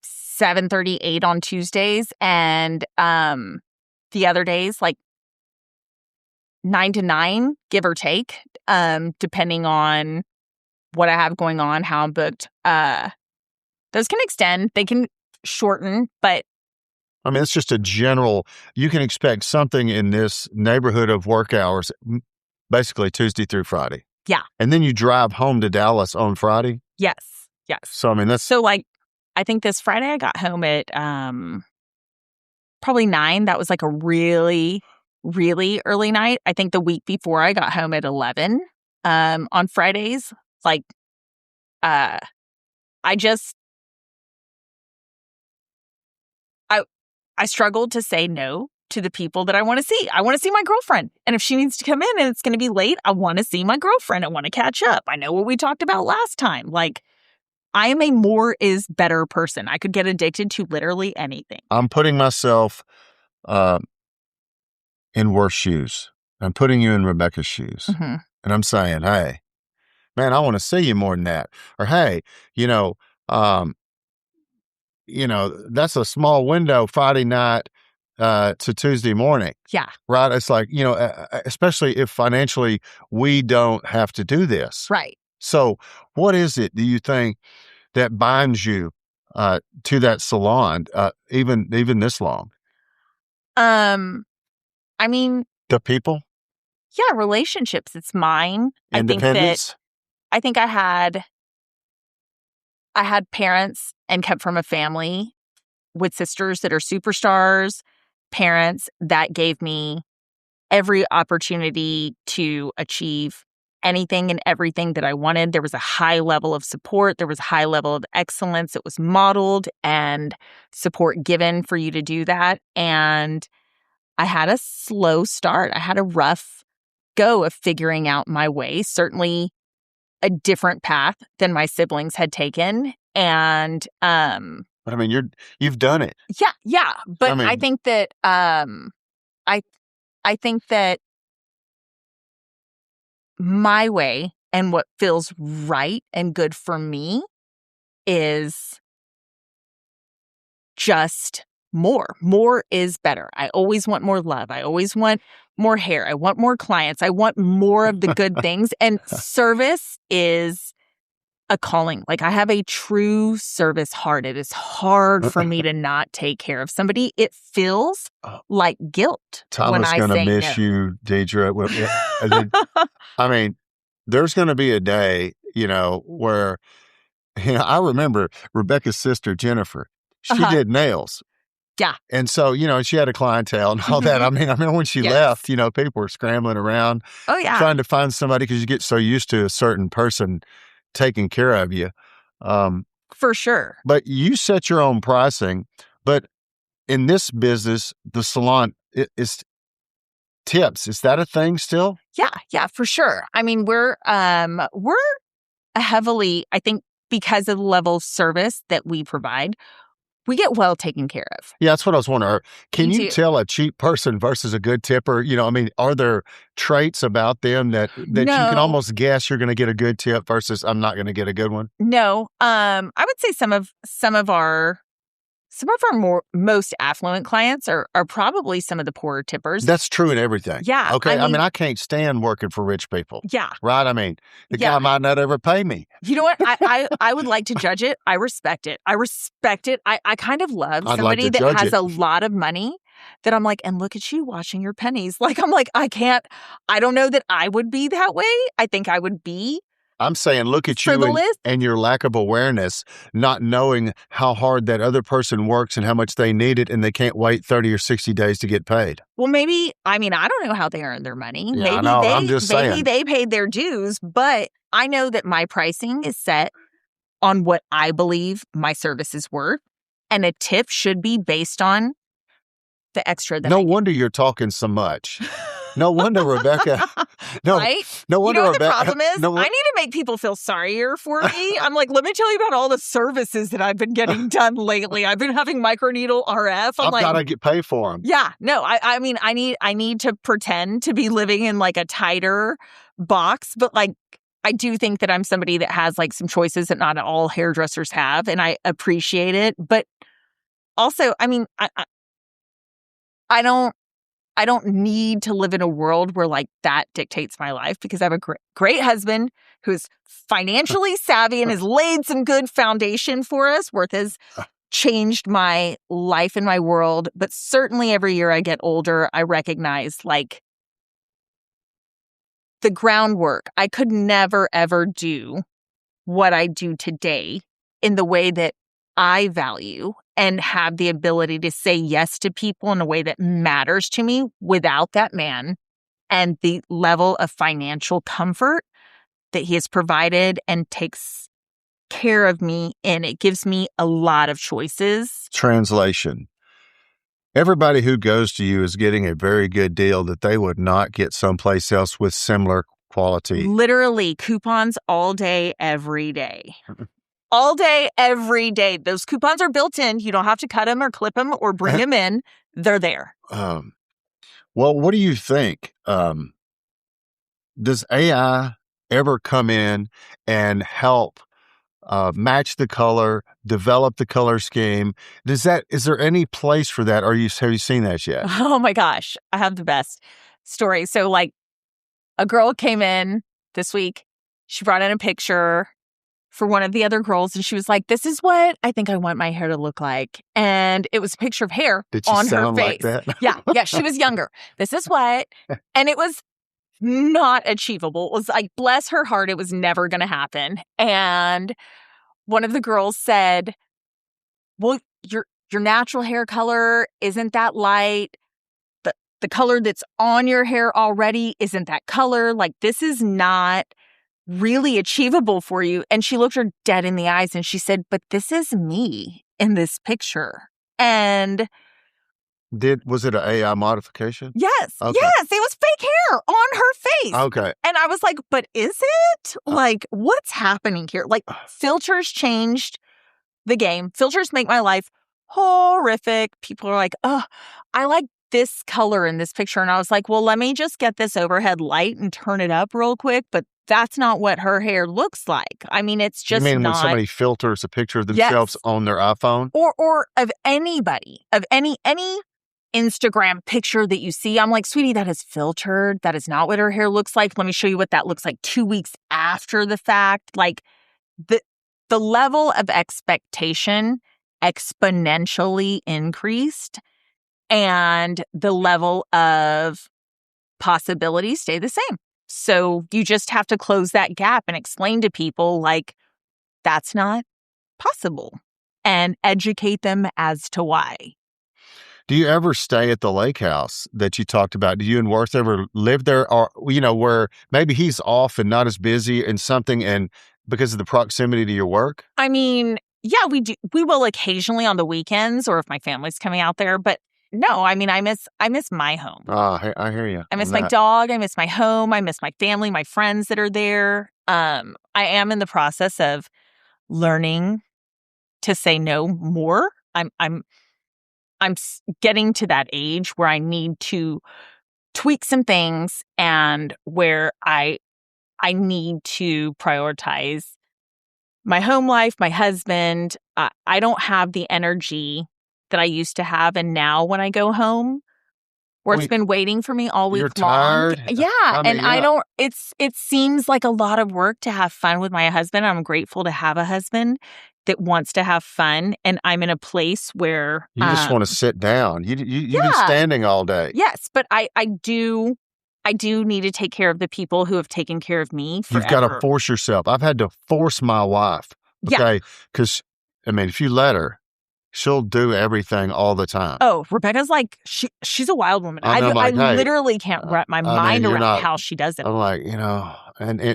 7:30, 8 on Tuesdays. And the other days, like 9 to 9, give or take, depending on what I have going on, how I'm booked. Those can extend, they can shorten, but I mean, it's just a general, you can expect something in this neighborhood of work hours, basically Tuesday through Friday. Yeah. And then you drive home to Dallas on Friday? Yes. So, I mean, that's... So, like, I think this Friday I got home at probably 9. That was like a really, really early night. I think the week before I got home at 11 on Fridays. Like, I struggled to say no to the people that I want to see. I want to see my girlfriend. And if she needs to come in and it's going to be late, I want to see my girlfriend. I want to catch up. I know what we talked about last time. Like, I am a more is better person. I could get addicted to literally anything. I'm putting myself in worse shoes. I'm putting you in Rebecca's shoes. And I'm saying, hey, man, I want to see you more than that. Or, hey, that's a small window Friday night to Tuesday morning. Yeah. Right. It's like, especially if financially we don't have to do this. Right. So what is it, do you think, that binds you to that salon, even this long? I mean, The people? yeah, relationships. It's mine. Independence? I think I had parents and kept from a family with sisters that are superstars, parents that gave me every opportunity to achieve anything and everything that I wanted. There was a high level of support. There was a high level of excellence. It was modeled and support given for you to do that. And I had a slow start. I had a rough go of figuring out my way, certainly a different path than my siblings had taken. And But I mean, you've done it. yeah. But I mean- I think that I think that my way and what feels right and good for me is just more. More is better. I always want more love. I always want more hair. I want more clients. I want more of the good things. And service is a calling. Like, I have a true service heart. It is hard for me to not take care of somebody. It feels like guilt Tom when is I going to say miss no. you, Deidra. I mean, there's going to be a day, where, I remember Rebecca's sister, Jennifer, she did nails. Yeah. And so, she had a clientele and all that. I mean, when she Yes. left, people were scrambling around Oh, yeah. trying to find somebody because you get so used to a certain person taking care of you. For sure. But you set your own pricing. But in this business, the salon is tips. Is that a thing still? Yeah, for sure. I mean, we're a heavily, I think, because of the level of service that we provide, we get well taken care of. Yeah, that's what I was wondering. Can Me you too. tell a cheap person versus a good tipper? Are there traits about them that you can No. almost guess you're going to get a good tip versus I'm not going to get a good one? No, I would say some of our most affluent clients are probably some of the poorer tippers. That's true in everything. Yeah, Okay. I mean- I can't stand working for rich people. Yeah. Right. I mean, the Yeah. guy might not ever pay me. You know what? I would like to judge it. I respect it. I kind of love I'd like somebody to that judge has it. a lot of money that I'm like, and look at you watching your pennies. Like, I'm like, I don't know that I would be that way. I think I would be. I'm saying, look at you Frivolous? and your lack of awareness, not knowing how hard that other person works and how much they need it, and they can't wait 30 or 60 days to get paid. Well, maybe, I mean, I don't know how they earn their money. Yeah, maybe I know. I'm just maybe saying. they paid their dues, but I know that my pricing is set on what I believe my service is worth, and a tip should be based on the extra that No I get. wonder you're talking so much. No wonder, Rebecca. No, Right? no wonder, You know what the Rebecca. problem is? No, I need to make people feel sorrier for me. I'm like, let me tell you about all the services that I've been getting done lately. I've been having microneedle RF. I'm I've like, got to get paid for them. yeah, no, I mean, I need to pretend to be living in like a tighter box, but like, I do think that I'm somebody that has like some choices that not all hairdressers have, and I appreciate it. But also, I mean, I don't need to live in a world where like that dictates my life, because I have a great husband who's financially savvy and has laid some good foundation for us. Worth has changed my life and my world. But certainly every year I get older, I recognize like the groundwork. I could never, ever do what I do today in the way that I value and have the ability to say yes to people in a way that matters to me without that man and the level of financial comfort that he has provided and takes care of me in. It gives me a lot of choices. Translation. Everybody who goes to you is getting a very good deal that they would not get someplace else with similar quality. Literally coupons all day, every day. All day, every day. Those coupons are built in. You don't have to cut them or clip them or bring them in. They're there. Well, what do you think? Does AI ever come in and help match the color, develop the color scheme? Is there any place for that? Have you seen that yet? Oh my gosh. I have the best story. So like a girl came in this week. She brought in a picture for one of the other girls, and she was like, "This is what I think I want my hair to look like." And it was a picture of hair Did she on her sound face. like that? Yeah, she was younger. This is what, and it was not achievable. It was like, bless her heart, it was never going to happen. And one of the girls said, "Well, your natural hair color isn't that light. The color that's on your hair already isn't that color. Like, this is not really achievable for you." And she looked her dead in the eyes and she said, "But this is me in this picture." And Was it an AI modification? yes, Okay. yes, it was fake hair on her face. Okay. And I was like, "But is it? Like, what's happening here?" Like, filters changed the game. Filters make my life horrific. People are like, "Oh, I like this color in this picture." And I was like, "Well, let me just get this overhead light and turn it up real quick." But that's not what her hair looks like. I mean, it's just You mean not. when somebody filters a picture of themselves on their iPhone? Or of anybody, of any Instagram picture that you see. I'm like, "Sweetie, that is filtered. That is not what her hair looks like. Let me show you what that looks like 2 weeks after the fact." Like, the level of expectation exponentially increased, and the level of possibilities stay the same. So you just have to close that gap and explain to people, like, that's not possible, and educate them as to why. Do you ever stay at the lake house that you talked about? Do you and Worth ever live there, or, where maybe he's off and not as busy and something, and because of the proximity to your work? I mean, yeah, we do. We will occasionally on the weekends, or if my family's coming out there. But no, I mean, I miss my home. I hear you. I miss my dog. I miss my home. I miss my family, my friends that are there. I am in the process of learning to say no more. I'm getting to that age where I need to tweak some things, and where I need to prioritize my home life, my husband. I don't have the energy that I used to have, and now when I go home, Worth's been waiting for me all week You're long. tired. Yeah, I mean, and I don't. It seems like a lot of work to have fun with my husband. I'm grateful to have a husband that wants to have fun, and I'm in a place where You just want to sit down. You've been standing all day. Yes, but I do need to take care of the people who have taken care of me forever. You've got to force yourself. I've had to force my wife. Okay, because I mean, if you let her, she'll do everything all the time. Oh, Rebecca's like, she's a wild woman. I like, hey, literally can't wrap my mind around how she does it. I'm like,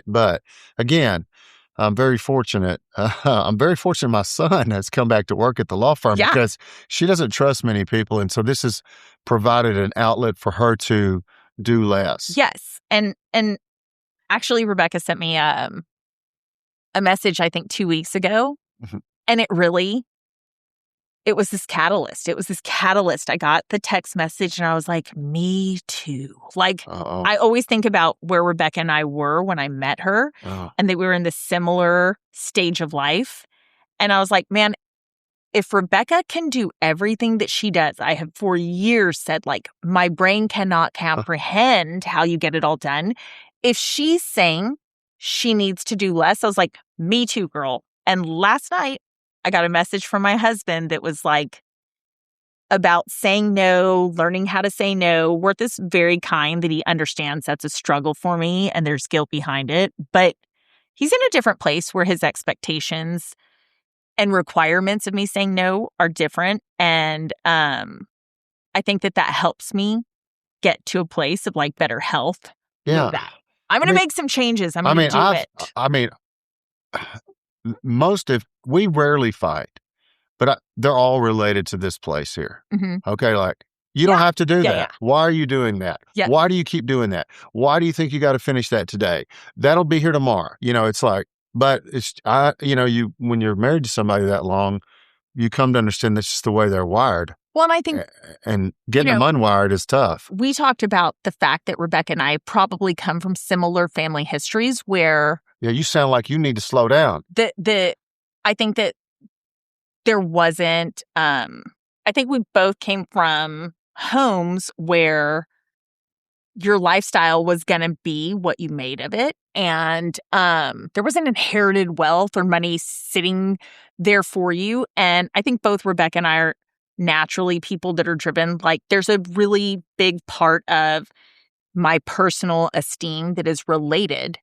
but again, I'm very fortunate. I'm very fortunate my son has come back to work at the law firm because she doesn't trust many people. And so this has provided an outlet for her to do less. Yes. And actually, Rebecca sent me a message, I think 2 weeks ago. Mm-hmm. And it was this catalyst. I got the text message and I was like, me too. Like, I always think about where Rebecca and I were when I met her, and that we were in this similar stage of life. And I was like, man, if Rebecca can do everything that she does, I have for years said, like, my brain cannot comprehend how you get it all done. If she's saying she needs to do less, I was like, me too, girl. And last night, I got a message from my husband that was like about saying no, learning how to say no. Worth is very kind that he understands that's a struggle for me and there's guilt behind it. But he's in a different place where his expectations and requirements of me saying no are different. And I think that helps me get to a place of like better health. Yeah. I'm going to make some changes. I'm going to do it. I mean, we rarely fight, but they're all related to this place here. Mm-hmm. Okay, like you don't have to do that. Yeah. Why are you doing that? Yeah. Why do you keep doing that? Why do you think you got to finish that today? That'll be here tomorrow. It's like, but it's when you're married to somebody that long, you come to understand that's just the way they're wired. Well, and I think, and getting them unwired is tough. We talked about the fact that Rebecca and I probably come from similar family histories where. Yeah, you sound like you need to slow down. I think that there wasn't, I think we both came from homes where your lifestyle was going to be what you made of it. And there was an inherited wealth or money sitting there for you. And I think both Rebecca and I are naturally people that are driven. Like, there's a really big part of my personal esteem that is related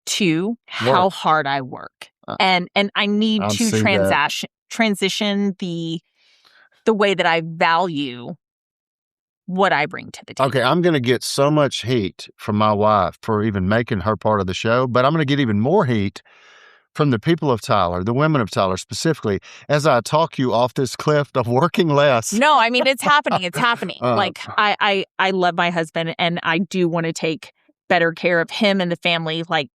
to how hard I work. And I need to transition the way that I value what I bring to the table. Okay, I'm going to get so much heat from my wife for even making her part of the show, but I'm going to get even more heat from the people of Tyler, the women of Tyler specifically, as I talk you off this cliff of working less. No, I mean, it's happening. It's happening. Like, I love my husband, and I do want to take better care of him and the family, like,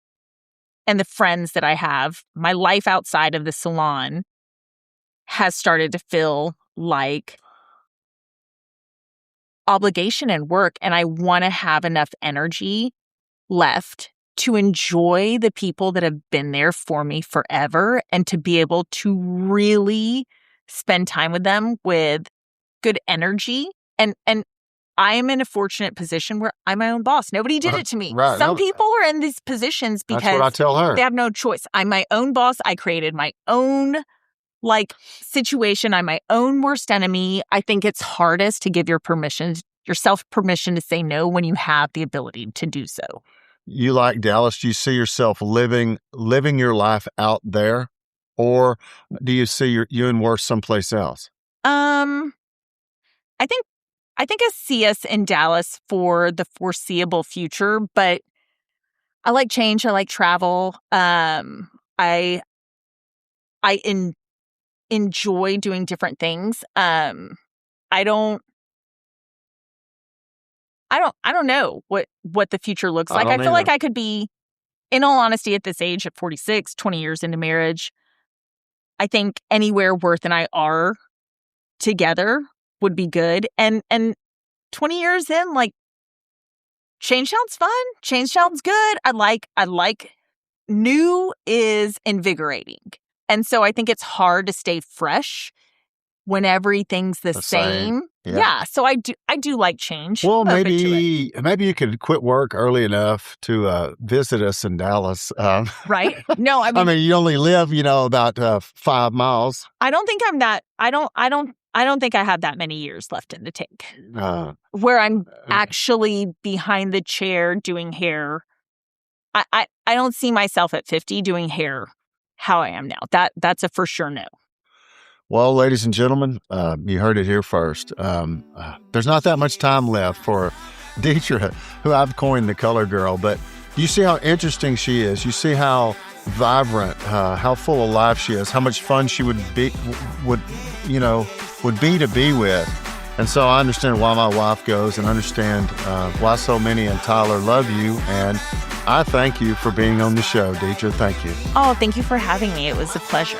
and the friends that I have. My life outside of the salon has started to feel like obligation and work, and I want to have enough energy left to enjoy the people that have been there for me forever and to be able to really spend time with them with good energy. And I am in a fortunate position where I'm my own boss. Nobody did it to me. Right. Some people are in these positions because that's what I tell her. They have no choice. I'm my own boss. I created my own situation. I'm my own worst enemy. I think it's hardest to give yourself permission to say no when you have the ability to do so. You like Dallas? Do you see yourself living your life out there, or do you see you and work someplace else? I think I see us in Dallas for the foreseeable future, but I like change. I like travel. I enjoy doing different things. I don't know what the future looks like. I feel like I could be, in all honesty, at this age, at 46, 20 years into marriage, I think anywhere Worth and I are together would be good. And 20 years in, like, change sounds fun. Change sounds good. I like new is invigorating. And so I think it's hard to stay fresh when everything's the same. Yeah. So I do like change. Well, maybe you could quit work early enough to visit us in Dallas. Right? No, I mean, you only live, about 5 miles. I don't think I'm that. I don't think I have that many years left in the tank where I'm actually behind the chair doing hair. I don't see myself at 50 doing hair how I am now. That's a for sure no. Well, ladies and gentlemen, you heard it here first. There's not that much time left for Deidra, who I've coined the color girl, but you see how interesting she is. You see how vibrant, how full of life she is, how much fun she would be to be with. And so I understand why my wife goes, and understand why so many in Tyler love you. And I thank you for being on the show, Deidra. Thank you. Oh, thank you for having me. It was a pleasure.